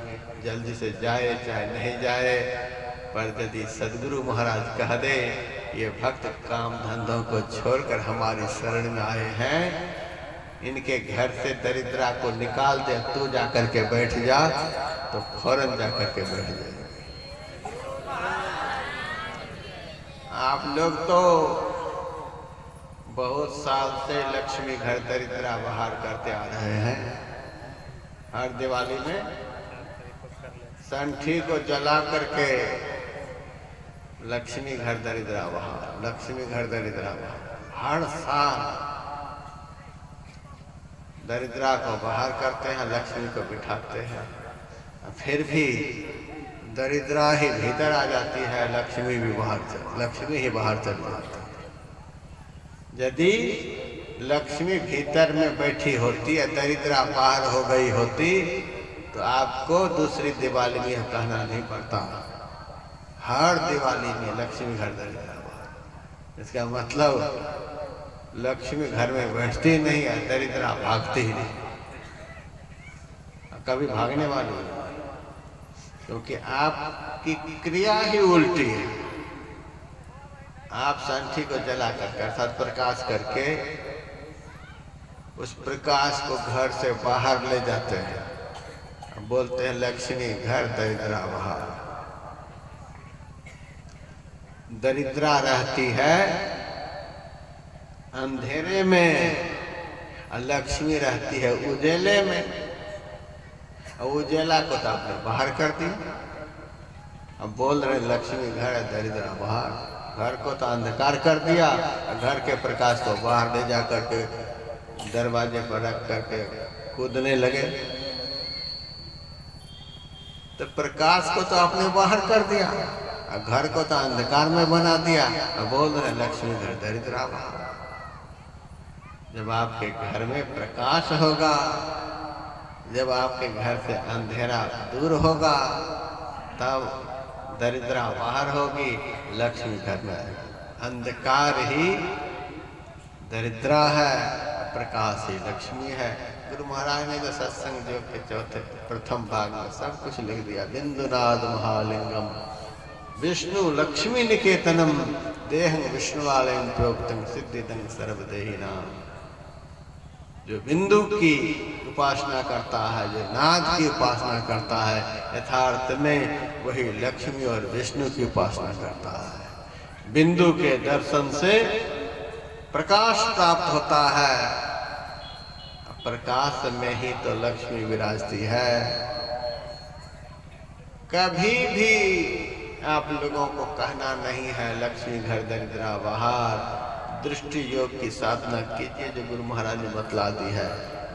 जल्दी से जाए चाहे नहीं जाए, पर यदि सदगुरु महाराज कह दे ये भक्त काम धंधों को छोड़कर हमारी शरण में आए हैं, इनके घर से दरिद्रा को निकाल दे, तू जाकर के बैठ जा, तो फौरन जाकर के बैठ जाएगी। आप लोग तो बहुत साल से लक्ष्मी घर दरिद्रा बाहर करते आ रहे हैं। हर दिवाली में संठी को जला करके लक्ष्मी घर दरिद्रा बाहर, लक्ष्मी घर दरिद्रा बाहर, हर साल दरिद्रा को बाहर करते हैं, लक्ष्मी को बिठाते हैं। फिर भी दरिद्रा ही भीतर आ जाती है, लक्ष्मी भी लक्ष्मी ही बाहर चल जाती है। यदि लक्ष्मी भीतर में बैठी होती है, दरिद्रा बाहर हो गई होती, तो आपको दूसरी दिवाली में कहना नहीं पड़ता, हर दिवाली में लक्ष्मी घर दरिद्रा बाहर। इसका मतलब लक्ष्मी घर में बैठती नहीं है, दरिद्रा भागती ही नहीं, कभी भागने वाली नहीं, क्योंकि आपकी क्रिया ही उल्टी है। आप संठी को जला करके अर्थात प्रकाश करके उस प्रकाश को घर से बाहर ले जाते हैं, बोलते हैं लक्ष्मी घर दरिद्रा बाहर। दरिद्रा रहती है अंधेरे में और लक्ष्मी रहती है उजेले में। और उजेला को तो आपने बाहर कर दिया, अब बोल रहे लक्ष्मी घर दरिद्रा बाहर। घर को तो अंधकार कर दिया, घर के प्रकाश को बाहर ले जा करके दरवाजे पर रख करके कूदने लगे। तो प्रकाश को तो आपने बाहर कर दिया, घर को तो अंधकार में बना दिया, और बोल रहे लक्ष्मी घर दरिद्रा बाहर। जब आपके घर में प्रकाश होगा, जब आपके घर से अंधेरा दूर होगा, तब दरिद्रा बाहर होगी, लक्ष्मी घर में आएगी। अंधकार ही दरिद्रा है, प्रकाश ही लक्ष्मी है। गुरु महाराज ने जो सत्संग योग के चौथे प्रथम भाग में सब कुछ लिख दिया। बिंदुनाद महालिंगम विष्णु लक्ष्मी निकेतनम देहं विष्णुवालयं प्रोक्तम सिद्धिदं सर्वदेहिनाम। जो बिंदु की उपासना करता है, जो नाद की उपासना करता है, यथार्थ में वही लक्ष्मी और विष्णु की उपासना करता है। बिंदु के दर्शन से प्रकाश प्राप्त होता है, प्रकाश में ही तो लक्ष्मी विराजती है। कभी भी आप लोगों को कहना नहीं है लक्ष्मी घर दरिद्रा बाहर। दृष्टि योग की साधना कीजिए जो गुरु महाराज ने बतला दी है।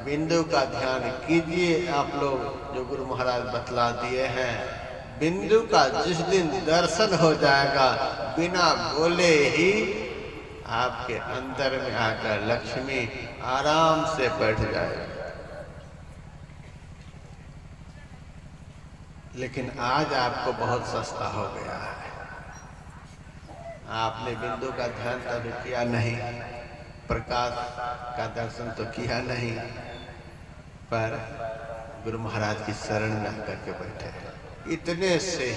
बिंदु का ध्यान कीजिए आप लोग जो गुरु महाराज बतला दिए हैं। बिंदु का जिस दिन दर्शन हो जाएगा, बिना बोले ही आपके अंदर में आकर लक्ष्मी आराम से बैठ जाएगी। लेकिन आज आपको बहुत सस्ता हो गया है। आपने बिंदु का ध्यान कभी किया नहीं, प्रकाश का दर्शन तो किया नहीं, पर गुरु महाराज की शरण में आकर के बैठे हैं। इतने से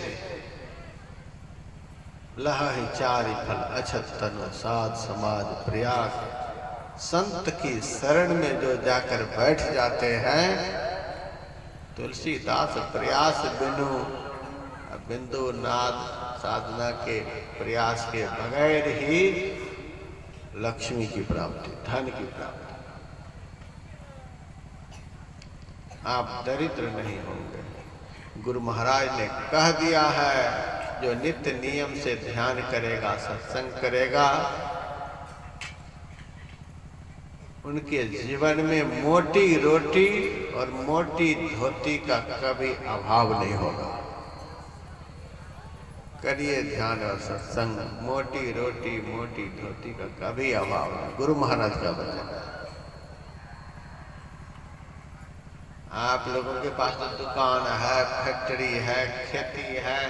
लहि चारि फल अछत तनु साध समाज प्रयास। संत की शरण में जो जाकर बैठ जाते हैं, तुलसीदास प्रयास बिनु बिंदु नाद साधना के प्रयास के बगैर ही लक्ष्मी की प्राप्ति, धन की प्राप्ति। आप दरिद्र नहीं होंगे। गुरु महाराज ने कह दिया है, जो नित्य नियम से ध्यान करेगा, सत्संग करेगा, उनके जीवन में मोटी रोटी और मोटी धोती का कभी अभाव नहीं होगा। करिए ध्यान और सत्संग, मोटी रोटी मोटी धोती का कभी अभाव नहीं। गुरु महाराज का वचन है। आप लोगों के पास तो दुकान है, फैक्ट्री है, खेती है,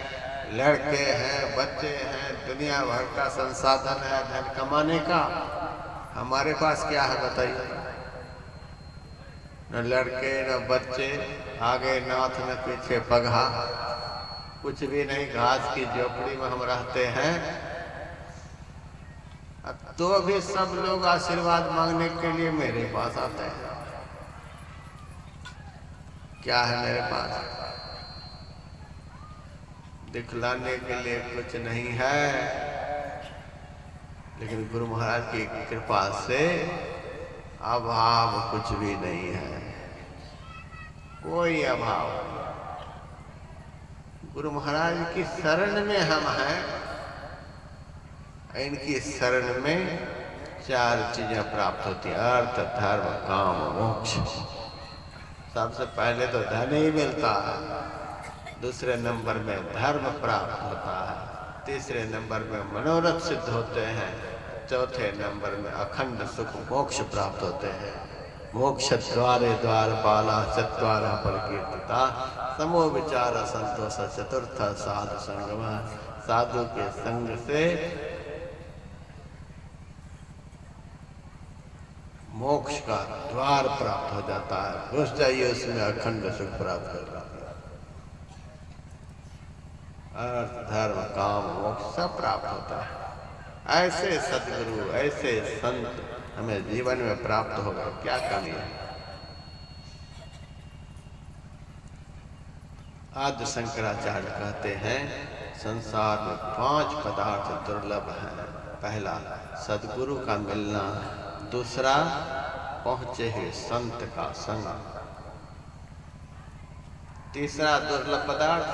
लड़के हैं, बच्चे हैं, दुनिया भर का संसाधन है धन कमाने का। हमारे पास क्या है बताइए? न लड़के न बच्चे, आगे नाथ न पीछे पगहा, कुछ भी नहीं। घास की झोपड़ी में हम रहते हैं। तो भी सब लोग आशीर्वाद मांगने के लिए मेरे पास आते हैं। क्या है मेरे पास? दिखलाने के लिए कुछ नहीं है, लेकिन गुरु महाराज की कृपा से अभाव कुछ भी नहीं है, कोई अभाव। गुरु महाराज की शरण में हम हैं। इनकी शरण में 4 चीजें प्राप्त होती हैं: अर्थ, धर्म, काम, मोक्ष। सबसे पहले तो धन ही मिलता है, दूसरे नंबर में धर्म प्राप्त होता है, तीसरे नंबर में मनोरथ सिद्ध होते हैं, चौथे नंबर में अखंड सुख मोक्ष प्राप्त होते हैं। मोक्ष द्वारे द्वारपाला चत्वारः परिकीर्तिता समो विचार संतोष चतुर्थ साधु संगम। साधु के संग से मोक्ष का द्वार प्राप्त हो जाता है। घुस जाइए उसमें, अखंड सुख प्राप्त कर पाते हैं। अर्थ, धर्म, काम, मोक्ष सब प्राप्त होता है। ऐसे सद्गुरु, ऐसे संत हमें जीवन में प्राप्त होगा, क्या कमी है? आद्य शंकराचार्य कहते हैं संसार में 5 पदार्थ दुर्लभ हैं। पहला सद्गुरु का मिलना, दूसरा पहुंचे हुए संत का संग, तीसरा दुर्लभ पदार्थ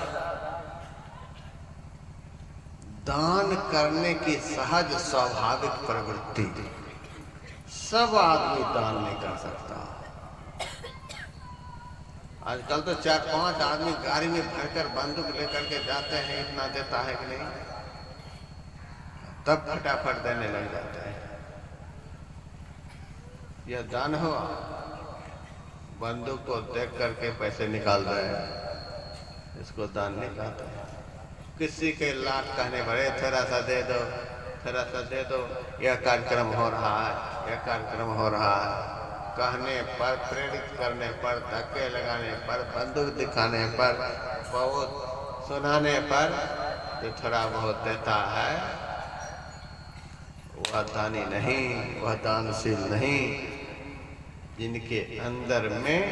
दान करने की सहज स्वाभाविक प्रवृत्ति। सब आदमी दान नहीं कर सकता। आजकल तो 4-5 आदमी गाड़ी में भरकर बंदूक लेकर के जाते हैं, इतना देता है कि नहीं, तब फटाफट देने लग जाते हैं। यह दान हुआ? बंदूक को देख करके पैसे निकाल रहे हैं, इसको दान नहीं कहते हैं। किसी के लाख कहने भरे थोड़ा सा दे दो, थोड़ा सा दे दो, यह कार्यक्रम हो रहा है, यह कार्यक्रम हो रहा है, कहने पर, प्रेरित करने पर, धक्के लगाने पर, बंदूक दिखाने पर, बहुत सुनाने पर जो थोड़ा बहुत देता है वह दानी नहीं, वह दानशील नहीं। जिनके अंदर में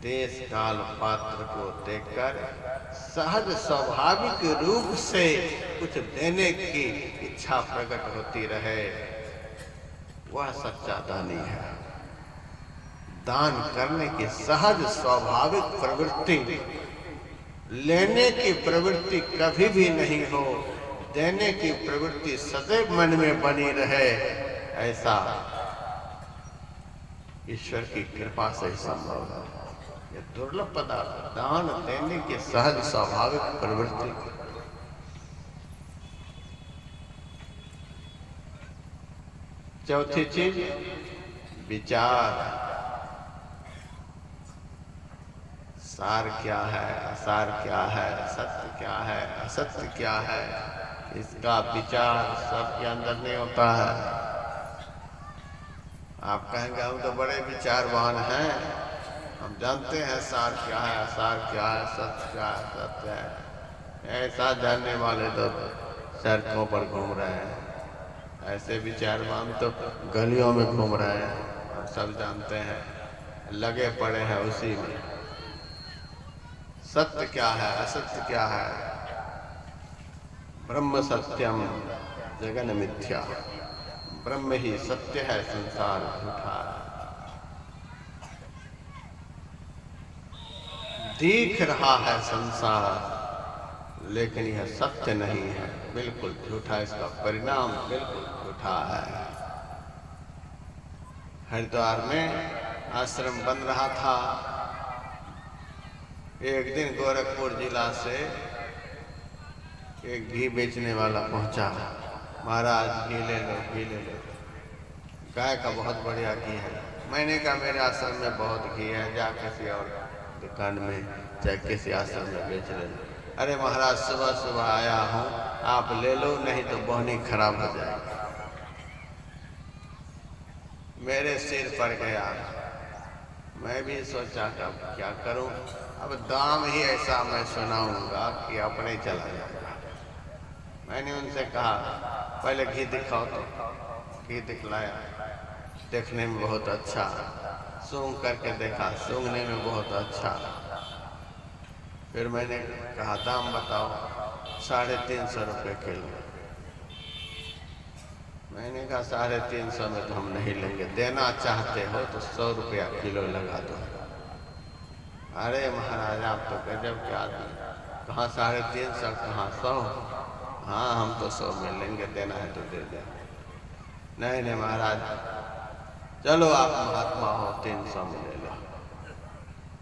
देश काल पात्र को देखकर सहज स्वाभाविक रूप से कुछ देने की इच्छा प्रकट होती रहे, वह सच्चा दानी है। दान करने की सहज स्वाभाविक प्रवृत्ति, लेने की प्रवृत्ति कभी भी नहीं हो, देने की प्रवृत्ति सदैव मन में बनी रहे, ऐसा ईश्वर की कृपा से ही संभव है। ये दुर्लभ पदार्थ, दान देने की सहज स्वाभाविक प्रवृत्ति। चौथी चीज विचार। सार क्या है, असार क्या है, सत्य क्या है, असत्य क्या है, इसका विचार सबके अंदर नहीं होता है। आप कहेंगे हम तो बड़े विचारवान हैं, हम जानते हैं सार क्या है, असार क्या है, सत्य क्या है, सत्य है। ऐसा जानने वाले तो सड़कों पर घूम रहे हैं, ऐसे विचारवान तो गलियों में घूम रहे हैं। हम सब जानते हैं, लगे पड़े हैं उसी में। सत्य क्या है, असत्य क्या है? ब्रह्म सत्यम जगन मिथ्या। ब्रह्म ही सत्य है, संसार झूठा है। दिख रहा है संसार, लेकिन यह सत्य नहीं है, बिल्कुल झूठा। इसका परिणाम बिल्कुल झूठा है। हरिद्वार में आश्रम बन रहा था। एक दिन गोरखपुर जिला से एक घी बेचने वाला पहुंचा। महाराज घी ले लो, घी ले लो, गाय का बहुत बढ़िया घी है। मैंने कहा मेरे आश्रम में बहुत घी है, जा किसी और दुकान में चाहे किसी आश्रम में बेच ले लो। अरे महाराज सुबह सुबह आया हूँ, आप ले लो, नहीं तो बोहनी खराब हो जाएगी। मेरे सिर पर गया। मैं भी सोचा कि अब क्या करूं, अब दाम ही ऐसा मैं सुनाऊंगा कि अपने चला जाएगा। मैंने उनसे कहा पहले घी दिखाओ, तो घी दिखलाया। देखने में बहुत अच्छा, सूंघ करके देखा, सूंघने में बहुत अच्छा। फिर मैंने कहा दाम बताओ। 350 रुपये किलो। मैंने कहा 350 में तो हम नहीं लेंगे, देना चाहते हो तो 100 रुपया किलो लगा दो। अरे महाराज आप तो गजब के आदमी, कहाँ 350 कहाँ 100। हाँ हम तो 100 में लेंगे, देना है तो दे दे। नहीं नहीं महाराज, चलो आप महात्मा हो, 300 में ले लो।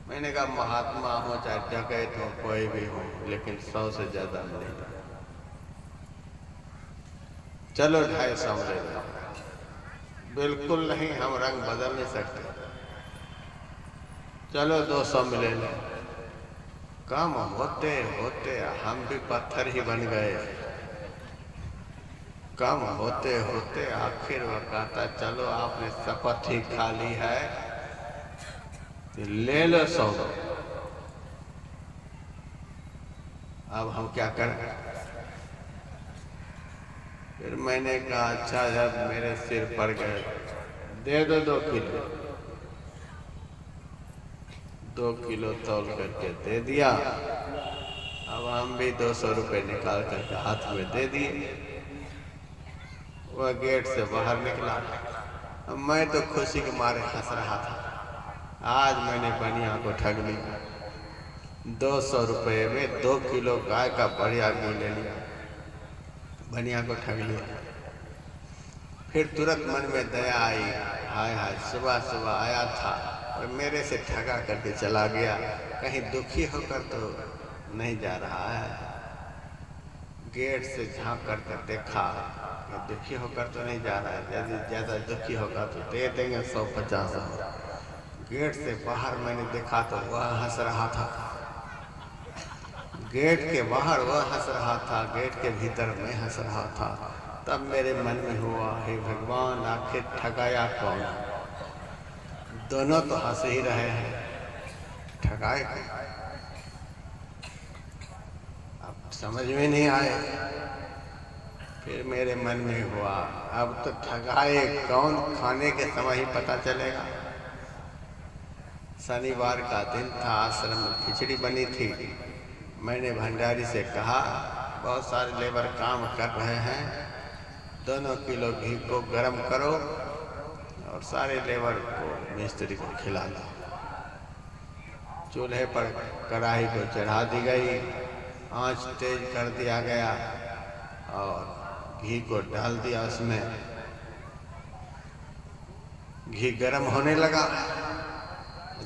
मैंने कहा महात्मा हो चाहे डकैत हो, कोई भी हो, लेकिन 100 से ज्यादा नहीं। चलो 250 में ले लो। बिल्कुल नहीं, हम रंग बदल नहीं सकते। चलो 200 में ले लो। कम होते होते हम भी पत्थर ही बन गए। कम होते होते आखिर वो कहता चलो आपने शपथ ही खा ली है, ले लो 100। अब हम क्या करें? फिर मैंने कहा अच्छा जब मेरे सिर पर गए, दे दो 2 किलो। 2 किलो तौल करके दे दिया। अब हम भी 200 रुपये निकाल करके हाथ में दे दिए। वह गेट से बाहर निकला। अब मैं तो खुशी के मारे हंस रहा था, आज मैंने बनिया को ठग लिया। 200 रुपये में 2 किलो गाय का बढ़िया घी ले लिया, बनिया को ठग लिया। फिर तुरंत मन में दया आई, हाय हाय सुबह सुबह आया था और मेरे से ठगा करके चला गया, कहीं दुखी होकर तो नहीं जा रहा है। गेट से झांक करके देखा, दुखी होकर तो नहीं जा रहा है, यदि ज़्यादा दुखी होगा तो दे देंगे 150। गेट से बाहर मैंने देखा तो वह हंस रहा था। गेट के बाहर वह हंस रहा था, गेट के भीतर मैं हंस रहा था। तब मेरे मन में हुआ, हे भगवान आखिर ठगाया कौन? दोनों तो हंस ही रहे हैं, ठगाए अब समझ में नहीं आए। फिर मेरे मन में हुआ अब तो ठगाए कौन, खाने के समय ही पता चलेगा। शनिवार का दिन था, आश्रम में खिचड़ी बनी थी। मैंने भंडारी से कहा बहुत सारे लेबर काम कर रहे हैं, 2 किलो घी को गरम करो और सारे लेबर को मिस्त्री को खिला दो। चूल्हे पर कढ़ाई को चढ़ा दी गई, आंच तेज कर दिया गया और घी को डाल दिया। उसमें घी गर्म होने लगा।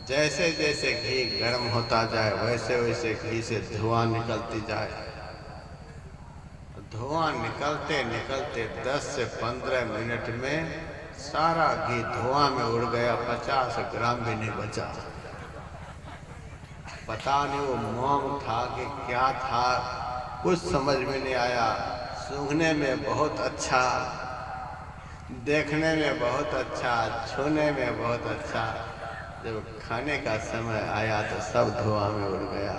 जैसे जैसे घी गर्म होता जाए वैसे वैसे घी से धुआं निकलती जाए। धुआं निकलते निकलते 10 से 15 मिनट में सारा घी धुआं में उड़ गया, 50 ग्राम भी नहीं बचा। पता नहीं वो मोम था कि क्या था, कुछ समझ में नहीं आया। सूंघने में बहुत अच्छा, देखने में बहुत अच्छा, छूने में बहुत अच्छा, जब खाने का समय आया तो सब धुआं में उड़ गया।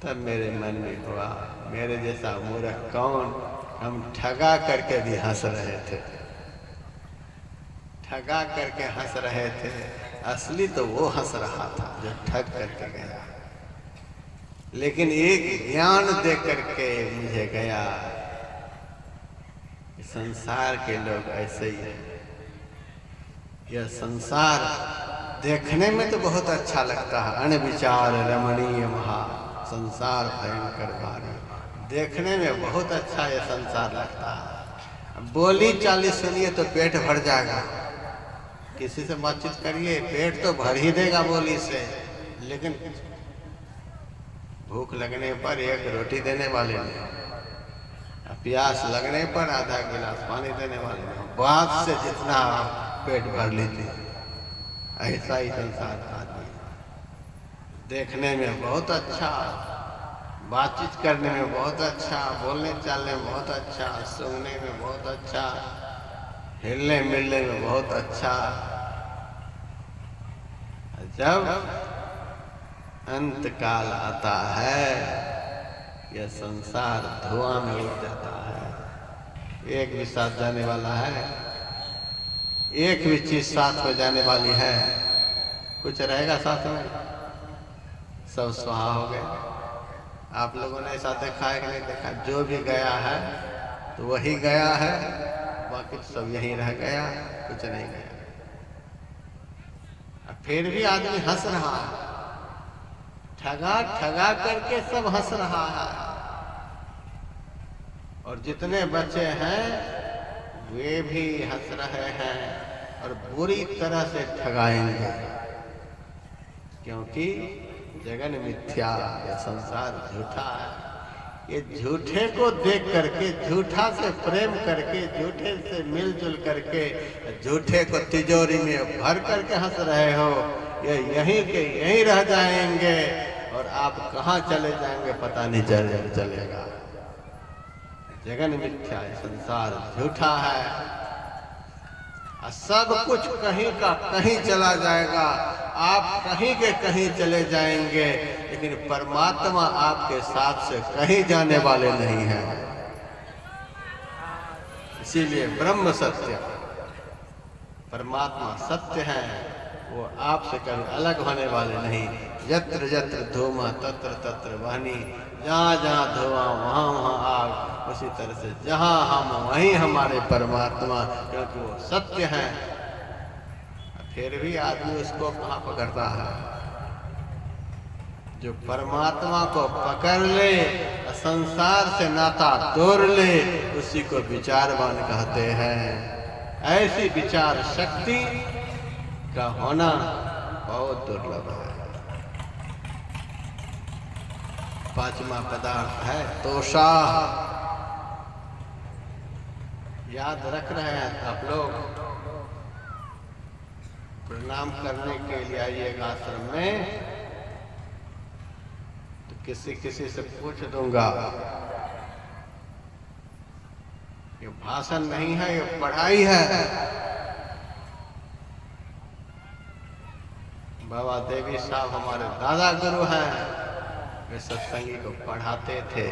तब मेरे मन में हुआ मेरे जैसा मूर्ख कौन, हम ठगा करके भी हंस रहे थे, ठगा करके हंस रहे थे। असली तो वो हंस रहा था जो ठग करके गया, लेकिन एक ज्ञान दे करके मुझे गया। संसार के लोग ऐसे ही हैं। यह संसार देखने में तो बहुत अच्छा लगता है, अनविचार रमणीय महा संसार भयंकर भारी। देखने में बहुत अच्छा यह संसार लगता है, बोली चाली सुनिए तो पेट भर जाएगा, किसी से बातचीत करिए, पेट तो भर ही देगा बोली से, लेकिन भूख लगने पर एक रोटी देने वाले नहीं, प्यास लगने पर आधा गिलास पानी देने वाले नहीं, बात से जितना पेट भर लीजिए। ऐसा ही संसार का आदमी देखने में बहुत अच्छा, बातचीत करने में बहुत अच्छा, बोलने चालने में बहुत अच्छा, सुनने में बहुत अच्छा, हिलने मिलने में बहुत अच्छा। जब अंत काल आता है यह संसार धुआं में उड़ जाता है। एक भी साथ जाने वाला है, एक भी चीज साथ में जाने वाली है, कुछ रहेगा साथ में? सब स्वाहा हो गए। आप लोगों ने ऐसा देखा है कि नहीं देखा? जो भी गया है तो वही गया है, बाकी सब यहीं रह गया, कुछ नहीं गया। फिर भी आदमी हंस रहा है, ठगा ठगा करके सब हंस रहा है, और जितने बचे हैं वे भी हंस रहे हैं और बुरी तरह से ठगाएंगे, क्योंकि जगन मिथ्या, यह संसार झूठा है। ये झूठे को देख करके, झूठा से प्रेम करके, झूठे से मिलजुल करके, झूठे को तिजोरी में भर करके हंस रहे हो। ये यहीं के यहीं रह जाएंगे और आप कहाँ चले जाएंगे पता नहीं चलेगा। जगन मिथ्या, संसार झूठा है, सब कुछ कहीं का कहीं चला जाएगा, आप कहीं के कहीं चले जाएंगे, लेकिन परमात्मा आपके साथ से कहीं जाने वाले नहीं हैं। इसीलिए ब्रह्म सत्य, परमात्मा सत्य है, वो आपसे कभी अलग होने वाले नहीं। यत्र यत्र धूमा तत्र तत्र वहनी, जहाँ जहाँ धुआं वहाँ वहाँ आग, उसी तरह से जहाँ हम वहीं हमारे परमात्मा, क्योंकि वो सत्य है। फिर भी आदमी उसको कहाँ पकड़ता है? जो परमात्मा को पकड़ ले, संसार से नाता तोड़ ले, उसी को विचारवान कहते हैं। ऐसी विचार शक्ति का होना बहुत दुर्लभ है। पांचवा पदार्थ है तोषा। याद रख रहे हैं आप लोग? प्रणाम करने के लिए आइएगा आश्रम में तो किसी से पूछ दूंगा। ये भाषण नहीं है, ये पढ़ाई है। बाबा देवी साहब हमारे दादा गुरु हैं, वे सत्संगी को पढ़ाते थे।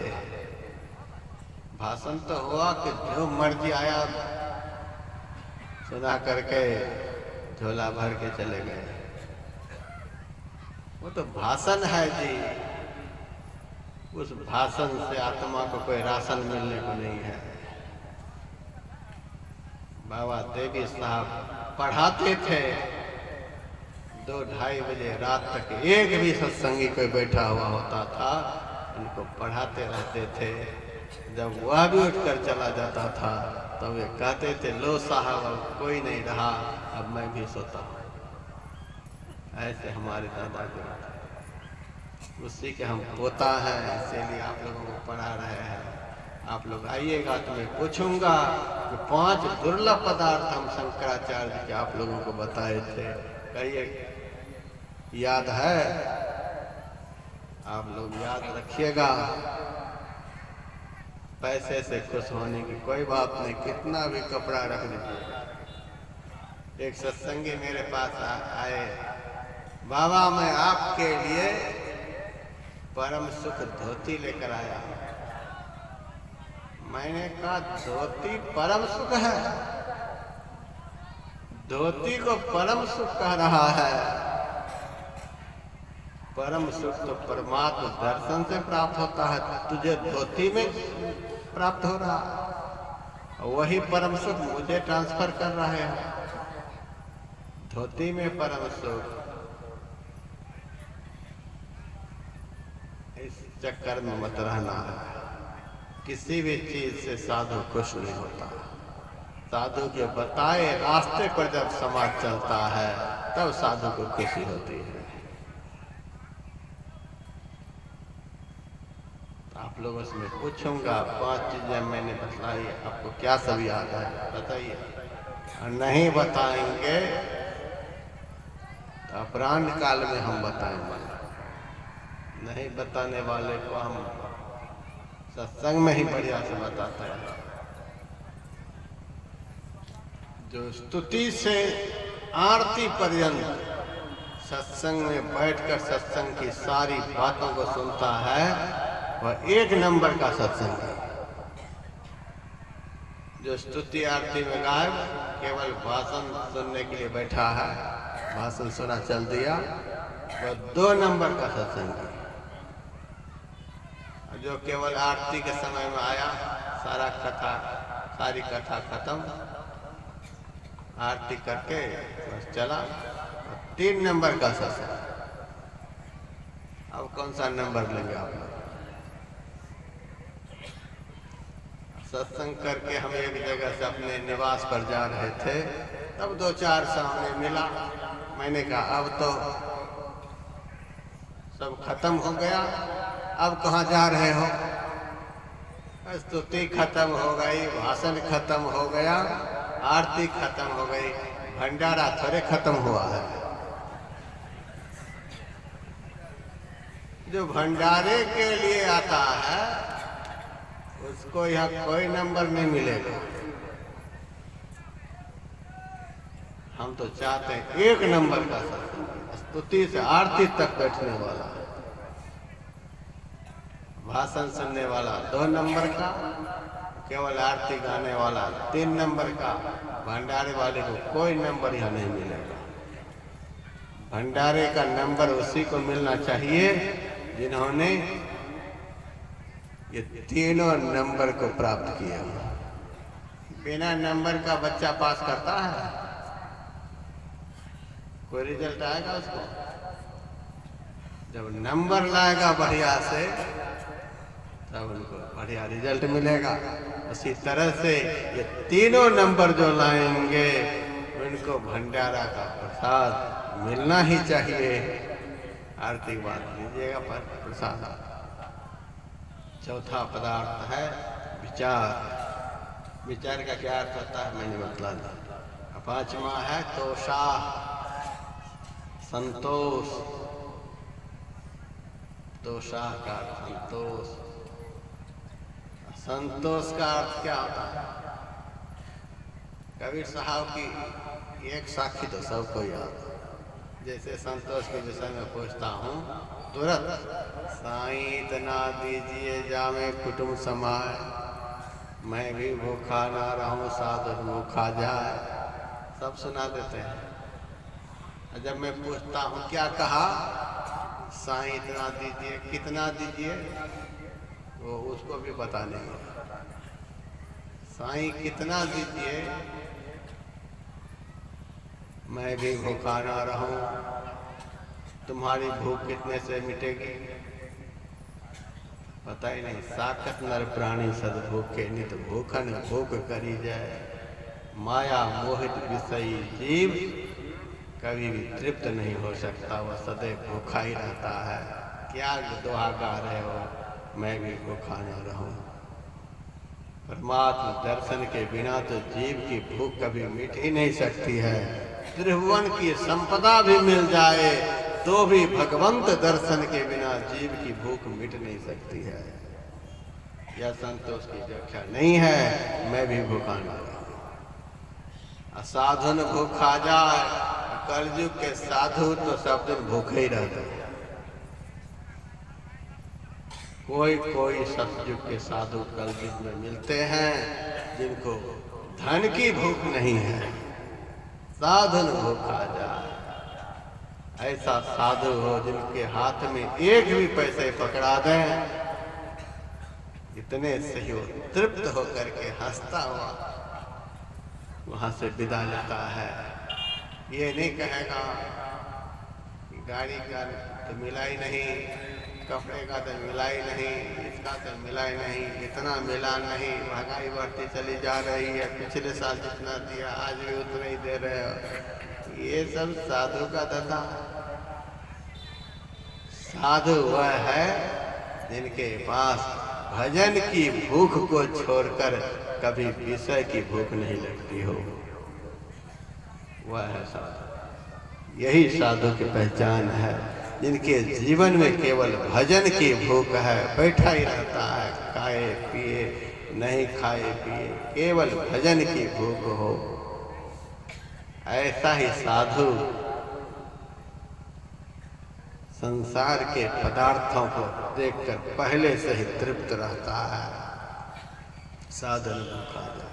भाषण तो हुआ कि जो मर्जी आया सुना करके झोला भर के चले गए। वो तो भाषण है जी, उस भाषण से आत्मा को कोई राशन मिलने को नहीं है। बाबा देवी साहब पढ़ाते थे, 2-2:30 बजे रात तक एक भी सत्संगी कोई बैठा हुआ होता था, उनको पढ़ाते रहते थे। जब वह भी उठकर चला जाता था तब वे कहते थे, लो साहब अब कोई नहीं रहा, अब मैं भी सोता हूँ। ऐसे हमारे दादा जी, उसी के हम पोता हैं, इसीलिए आप लोगों को पढ़ा रहे हैं। आप लोग आइएगा तो मैं पूछूंगा कि 5 दुर्लभ पदार्थ हम शंकराचार्य के आप लोगों को बताए थे। कहिए याद है? आप लोग याद रखिएगा। पैसे से खुश होने की कोई बात नहीं, कितना भी कपड़ा रख लीजिएगा। एक सत्संगी मेरे पास आए, बाबा मैं आपके लिए परम सुख धोती लेकर आया। मैंने कहा धोती परम सुख है? धोती को परम सुख कह रहा है? परम सुख तो परमात्मा दर्शन से प्राप्त होता है, तुझे धोती में प्राप्त हो रहा, वही परम सुख मुझे ट्रांसफर कर रहे हैं। धोती में परम सुख, इस चक्कर में मत रहना। किसी भी चीज से साधु खुश नहीं होता। साधु के बताए रास्ते पर जब समाज चलता है तब साधु को खुशी होती है। तो आप लोगों से मैं पूछूंगा, 5 चीजें मैंने बतलाई, आपको क्या सब याद है बताइए। और नहीं बताएंगे तो अपराह्न काल में हम बताएंगे। नहीं बताने वाले को हम सत्संग में ही बढ़िया से बताते हैं। जो स्तुति से आरती पर्यंत सत्संग में बैठकर सत्संग की सारी बातों को सुनता है, वह 1 नंबर का सत्संग है। जो स्तुति आरती में गायब केवल भाषण सुनने के लिए बैठा है, भाषण सुना चल दिया, वह 2 नंबर का सत्संग है। जो केवल आरती के समय में आया, सारी कथा खत्म, आरती करके बस चला, 3 नंबर का सत्संग। अब कौन सा नंबर लेंगे आप लोग? सत्संग करके हम एक जगह से अपने निवास पर जा रहे थे, तब 2-4 सामने मिला। मैंने कहा अब तो सब खत्म हो गया, अब कहाँ जा रहे हो? स्तुति खत्म हो गई, भाषण खत्म हो गया, आरती खत्म हो गई, भंडारा थोड़े खत्म हुआ है। जो भंडारे के लिए आता है उसको यहाँ कोई नंबर नहीं मिलेगा। हम तो चाहते हैं 1 नंबर का सत्संग, स्तुति से आरती तक बैठने वाला, भाषण सुनने वाला 2 नंबर का, केवल आरती गाने वाला 3 नंबर का। भंडारे वाले को कोई नंबर यहाँ नहीं मिलेगा। भंडारे का नंबर उसी को मिलना चाहिए जिन्होंने ये तीनों नंबर को प्राप्त किया। बिना नंबर का बच्चा पास करता है? कोई रिजल्ट आएगा उसको? जब नंबर लाएगा बढ़िया से तब उनको बढ़िया रिजल्ट मिलेगा। उसी तरह से ये तीनों नंबर जो लाएंगे उनको भंडारा का प्रसाद मिलना ही चाहिए। आरती के बाद लीजिएगा पर प्रसाद। चौथा पदार्थ है विचार। विचार का क्या अर्थ होता है मैंने बतला दिया। 5वां है तोषा, संतोष। तोषा का संतोष। संतोष का अर्थ क्या होता है? कबीर साहब की एक साखी तो सबको याद है। जैसे संतोष के विषय में पूछता हूँ तुरंत, साईं इतना दीजिए जामे कुटुंब समाए, मैं भी भूखा ना रहूं साधु भूखा जाए। सब सुना देते हैं। जब मैं पूछता हूँ क्या कहा, साईं इतना दीजिए, कितना दीजिए, वो उसको भी पता नहीं है। साईं कितना दीजिए, मैं भी भूखा ना रहूं, तुम्हारी भूख कितने से मिटेगी? पता ही नहीं। साकत नर प्राणी सद भूखे, नित भूखन भूख करी जाए, माया मोहित विषयी जीव कभी भी तृप्त नहीं हो सकता, वह सदैव भूखा ही रहता है। क्या दोहा गा रहे हो, मैं भी भूखा न रहूं। परमात्मा दर्शन के बिना तो जीव की भूख कभी मिट ही नहीं सकती है। त्रिभुवन की संपदा भी मिल जाए तो भी भगवंत दर्शन के बिना जीव की भूख मिट नहीं सकती है। यह संतोष की व्याख्या नहीं है, मैं भी भूखा न रहूं। साधु भूखा जाए, कलयुग के साधु तो सब दिन भूखे ही रहते हैं। कोई सतयुग के साधु कलयुग में मिलते हैं जिनको धन की भूख नहीं है। साधु भूखा जाए, ऐसा साधु हो जिनके हाथ में एक भी पैसे पकड़ा दें, इतने सही हो तृप्त होकर के हंसता हुआ वहां से विदा लेता है। ये नहीं कहेगा गाड़ी का तो मिला ही नहीं, कपड़े का तो मिला ही नहीं, लड़का से मिला ही नहीं, इतना मिला नहीं, महंगाई बढ़ती चली जा रही है, पिछले साल जितना दिया आज भी उतना ही दे रहे हो। ये सब साधु का धंधा। साधु वह है जिनके पास भजन की भूख को छोड़कर कभी विषय की भूख नहीं लगती हो, वह है साधु। यही साधु की पहचान है, जिनके जीवन में केवल भजन की भूख है, बैठा ही रहता है, खाए पिए नहीं खाए पिए, केवल भजन की भूख हो। ऐसा ही साधु संसार के पदार्थों को देखकर पहले से ही तृप्त रहता है। साधन भूखा जाए।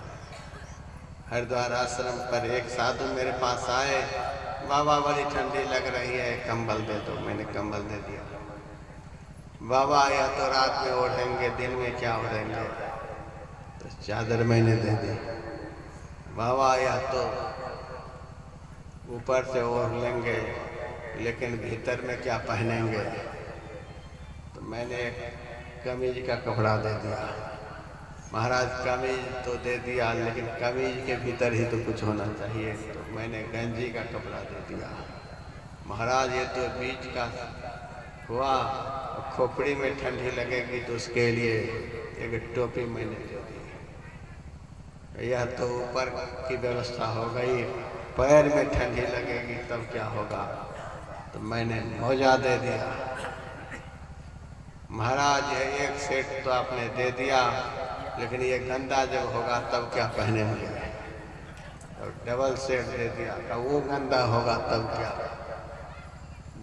हरिद्वार आश्रम पर एक साधु मेरे पास आए, बाबा बड़ी ठंडी लग रही है, कंबल दे दो। मैंने कंबल दे दिया। बाबा या तो रात में ओढ़ेंगे, दिन में क्या ओढ़ेंगे, तो चादर मैंने दे दी। बाबा या तो ऊपर से ओढ़ लेंगे, लेकिन भीतर में क्या पहनेंगे, तो मैंने एक कमीज का कपड़ा दे दिया। महाराज कमीज तो दे दिया, लेकिन कमीज के भीतर ही तो कुछ होना चाहिए, तो मैंने गंजी का कपड़ा दे दिया। महाराज ये तो बीच का हुआ, खोपड़ी में ठंडी लगेगी तो उसके लिए एक टोपी मैंने दे दी। यह तो ऊपर की व्यवस्था हो गई, पैर में ठंडी लगेगी तब क्या होगा, तो मैंने मोजा दे दिया। महाराज ये एक सेट तो आपने दे दिया, लेकिन ये गंदा जब होगा तब क्या पहनेंगे, तो डबल सेट दे दिया। तो वो गंदा होगा तब क्या।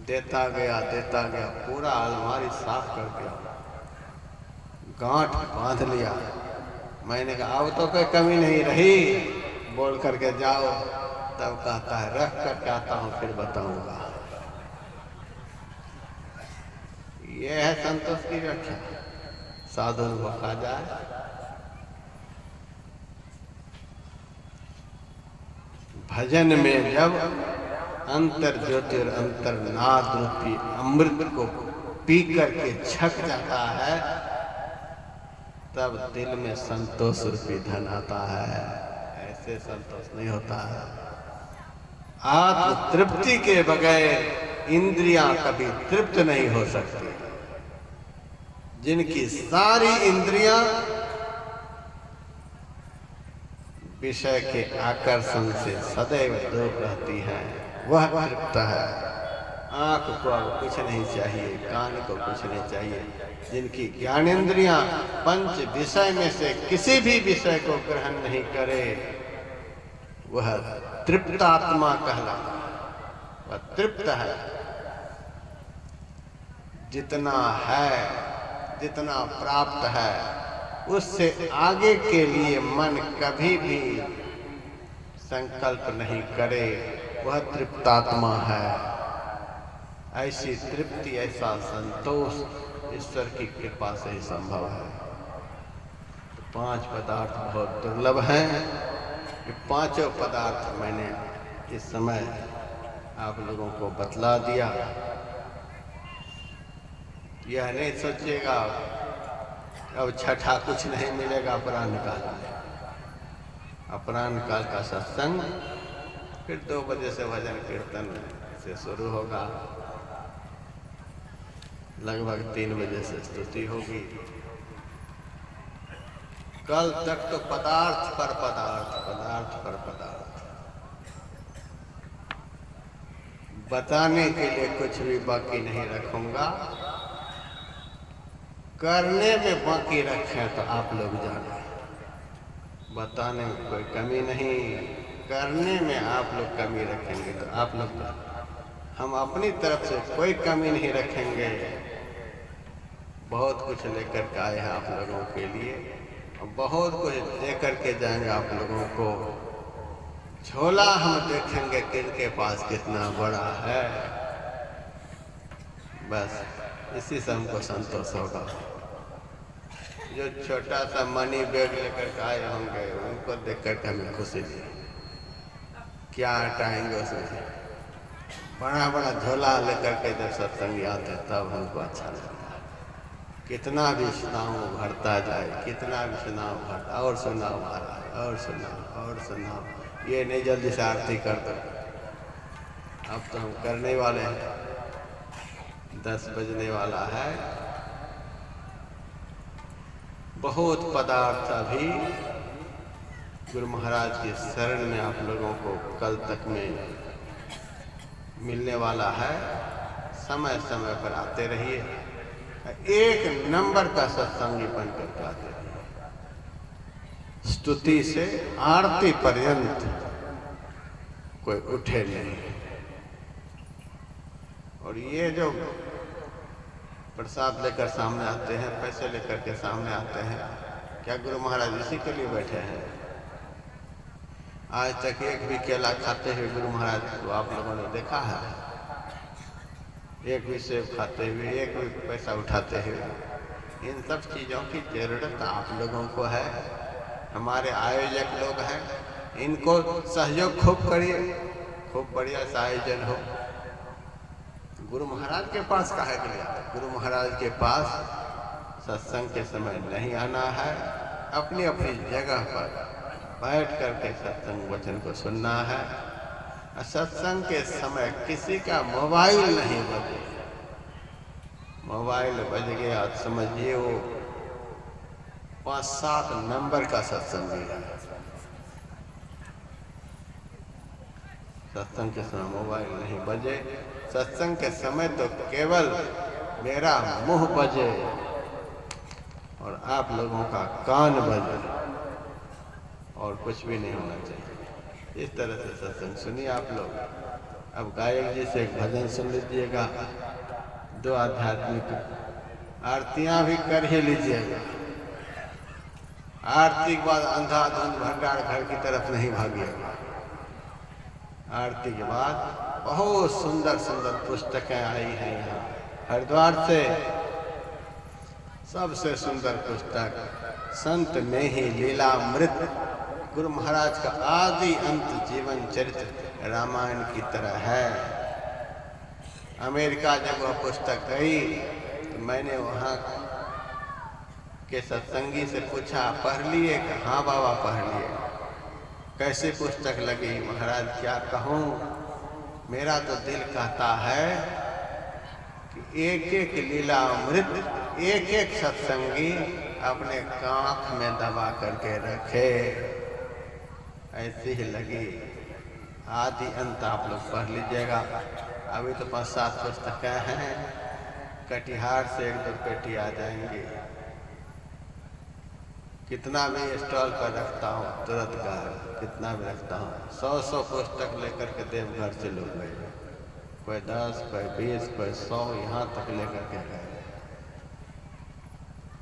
देता गया, पूरा अलमारी साफ कर दिया, गांठ बांध लिया। मैंने कहा अब तो कोई कमी नहीं रही, बोल करके जाओ। तब कहता है रख कर आता हूँ फिर बताऊंगा। ये है संतोष की व्याख्या। साधु भूखा जाए। भजन में जब अंतर ज्योति और अंतर्नाद रूपी अमृत को पी करके छक जाता है, तब दिल में संतोष रूपी धन आता है। ऐसे संतोष नहीं होता है। आत्म तृप्ति के बगैर इंद्रियां कभी तृप्त नहीं हो सकती। जिनकी सारी इंद्रियां विषय के आकर्षण से सदैव दूर रहती हैं, वह तृप्त है। आंख को अब कुछ नहीं चाहिए, कान को कुछ नहीं चाहिए। जिनकी ज्ञानेंद्रियां पंच विषय में से किसी भी विषय को ग्रहण नहीं करे, वह तृप्तात्मा कहलाता है। वह तृप्त है। जितना है, जितना प्राप्त है, उससे आगे के लिए मन कभी भी संकल्प नहीं करे, वह तृप्तात्मा है। ऐसी तृप्ति, ऐसा संतोष ईश्वर की कृपा से ही संभव है। तो 5 पदार्थ बहुत दुर्लभ हैं। ये 5 पदार्थ मैंने इस समय आप लोगों को बतला दिया। यह नहीं सोचिएगा अब छठा कुछ नहीं मिलेगा अपराह्न काल में। अपराह्न काल का सत्संग फिर 2 बजे से भजन कीर्तन से शुरू होगा, लगभग 3 बजे से स्तुति होगी। कल तक तो पदार्थ पर पदार्थ, पदार्थ पर पदार्थ, बताने के लिए कुछ भी बाकी नहीं रखूंगा। करने में बाकी रखें तो आप लोग जाने। बताने में कोई कमी नहीं, करने में आप लोग कमी रखेंगे तो आप लोग जाने। हम अपनी तरफ से कोई कमी नहीं रखेंगे। बहुत कुछ लेकर के आए हैं आप लोगों के लिए, बहुत कुछ दे करके जाएंगे आप लोगों को। झोला हम देखेंगे किनके पास कितना बड़ा है, बस इसी से हमको संतोष होगा। जो छोटा सा मनी बैग लेकर के आए होंगे उनको देख कर के हमें खुशी दी, क्या हटाएंगे उसमें। बड़ा बड़ा झोला लेकर के जब सत्संगी आते तब हमको अच्छा लगता है। कितना भी सुनाओ भरता जाए, कितना भी सुनाओ भरता, और सुनाओ महाराज, और सुनाओ, और सुनाओ। ये नहीं जल्दी से आरती कर दो, अब तो हम करने वाले हैं, 10 बजने वाला है। बहुत पदार्थ अभी गुरु महाराज के शरण में आप लोगों को कल तक में मिलने वाला है। समय समय पर आते रहिए, एक नंबर का सत्संगी बनकर के आते रहिए। स्तुति से आरती पर्यंत कोई उठे नहीं। और ये जो प्रसाद लेकर सामने आते हैं, पैसे लेकर के सामने आते हैं, क्या गुरु महाराज इसी के लिए बैठे हैं? आज तक एक भी केला खाते हुए गुरु महाराज को आप लोगों ने देखा है? एक भी सेब खाते हुए, एक भी पैसा उठाते हुए? इन सब चीज़ों की जरूरत आप लोगों को है। हमारे आयोजक लोग हैं, इनको सहयोग खूब करिए, खूब बढ़िया सा आयोजन हो। गुरु महाराज के पास काहे के लिए? गुरु महाराज के पास सत्संग के समय नहीं आना है, अपनी अपनी जगह पर बैठ करके सत्संग वचन को सुनना है। सत्संग के समय किसी का मोबाइल नहीं बजे। मोबाइल बज गया तो समझिए वो 5-7 नंबर का सत्संग है। सत्संग के समय मोबाइल नहीं बजे। सत्संग के समय तो केवल मेरा मुंह बजे और आप लोगों का कान बजे, और कुछ भी नहीं होना चाहिए। इस तरह से सत्संग सुनिए आप लोग। अब गायक जी से एक भजन सुन लीजिएगा, 2 आध्यात्मिक आरतियां भी कर ही लीजिएगा। आरती के बाद अंधाधुंध भंडार घर की तरफ नहीं भागिएगा। आरती के बाद बहुत सुंदर सुंदर पुस्तकें आई हैं यहाँ हरिद्वार से। सबसे सुंदर पुस्तक संत में ही लीलामृत, गुरु महाराज का आदि अंत जीवन चरित्र रामायण की तरह है। अमेरिका जब वह पुस्तक गई तो मैंने वहाँ के सत्संगी से पूछा, पढ़ लिए? हाँ बाबा पढ़ लिए। कैसी पुस्तक लगी? महाराज क्या कहूँ, मेरा तो दिल कहता है कि एक एक लीलामृत, एक एक सत्संगी अपने कांख में दबा करके रखे। ऐसी ही लगी। आदि अंत आप लोग पढ़ लीजिएगा। अभी तो 5-7 पुस्तकें हैं, कटिहार से 1-2 पेटी आ जाएंगी। कितना भी स्टॉल पर रखता हूँ तुरंत का, कितना भी रखता हूँ, 100 पुस्तक लेकर के देवघर से लोग गए। कोई 10, कोई 20, कोई 100, यहाँ तक लेकर के गए।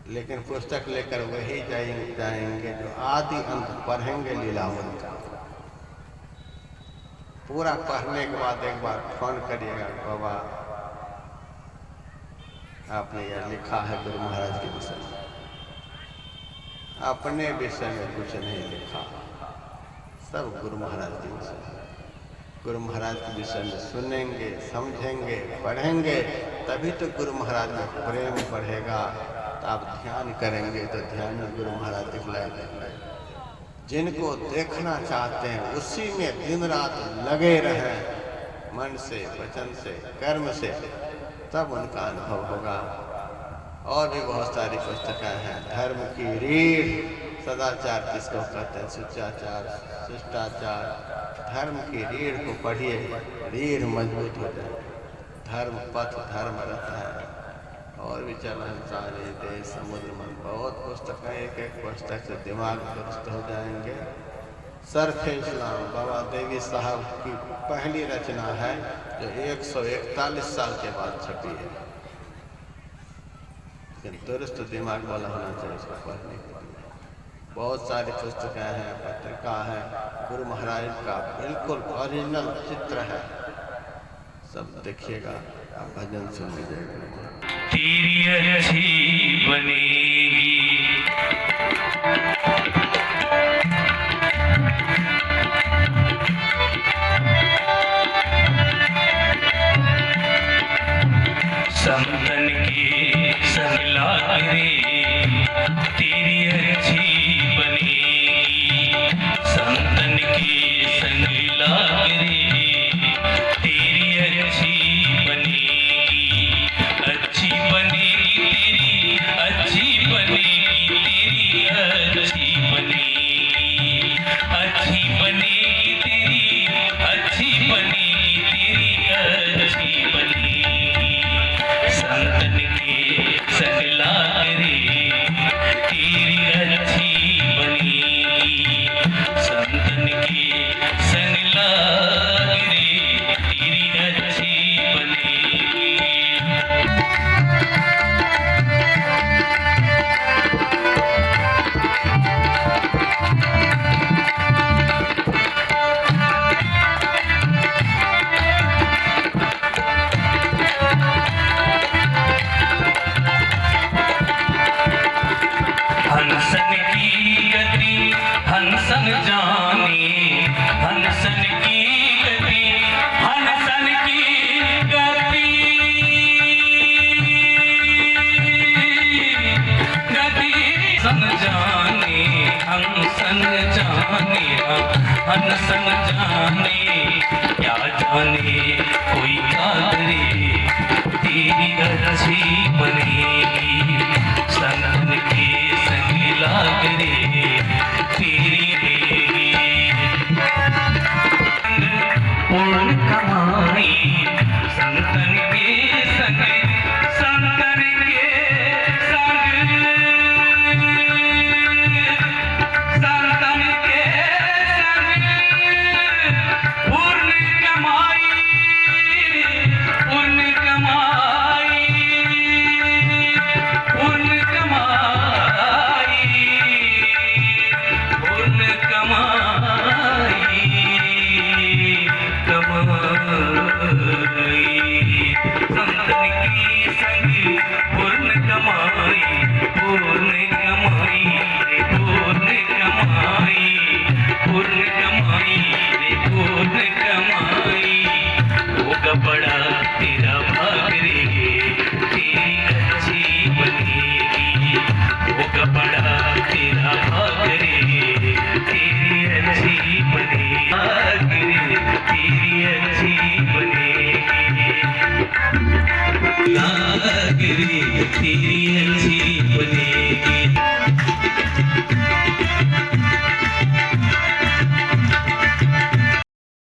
लेकिन पुस्तक लेकर वही जाएंगे जो आदि अंत पढ़ेंगे लीलामृत। पूरा पढ़ने के बाद एक बार फोन करिएगा, बाबा आपने यह लिखा है गुरु महाराज के विषय में। अपने विषय में कुछ नहीं लिखा, सब गुरु महाराज के विषय में। गुरु महाराज के विषय में सुनेंगे, समझेंगे, पढ़ेंगे, तभी तो गुरु महाराज में प्रेम बढ़ेगा। तो आप ध्यान करेंगे तो ध्यान में गुरु महाराज दिखलाई देंगे। जिनको देखना चाहते हैं उसी में दिन रात लगे रहें, मन से, वचन से, कर्म से, तब उनका अनुभव होगा। और भी बहुत सारी पुस्तकें हैं। धर्म की रीढ़, सदाचार किसको कहते हैं? शिष्टाचार, शिष्टाचार। धर्म की रीढ़ को पढ़िए, रीढ़ मजबूत हो जाए। धर्म पथ, धर्म रहता है। और भी चलन सारे देश समुद्र मन, बहुत पुस्तकें, एक एक पुस्तक से दिमाग दुरुस्त हो जाएंगे। सरफ़े इस्लाम बाबा देवी साहब की पहली रचना है जो 141 साल के बाद छपी है। लेकिन दुरुस्त दिमाग वाला होना चाहिए उसको पढ़ने के लिए। बहुत सारी पुस्तकें हैं, पत्रिका है। गुरु महाराज का बिल्कुल ओरिजिनल चित्र है, सब देखिएगा। आप भजन सुन लीजिएगा। तेरी अच्छी बनेगी संतन की सहला रे तेरी अच्छी बनेगी, संतन के संग लाग रे तेरी अच्छी बनेगी, अच्छी बनेगी तेरी, अच्छी बनेगी तेरी, अच्छी बनेगी, अच्छी बनेगी तेरी, अच्छी बनेगी तेरी, अच्छी बनेगी, संतन के संग लाग रे तेरी अच्छी बनेगी, संतन के संग लाग रे तेरी अच्छी बनेगी। हंसन की गति हंसन जाने, हंसन की गति हंसन की गति, गति सन जाने हंसन जाने, हंसन जाने क्या जाने कोई क्या करे तेरी अच्छी बनी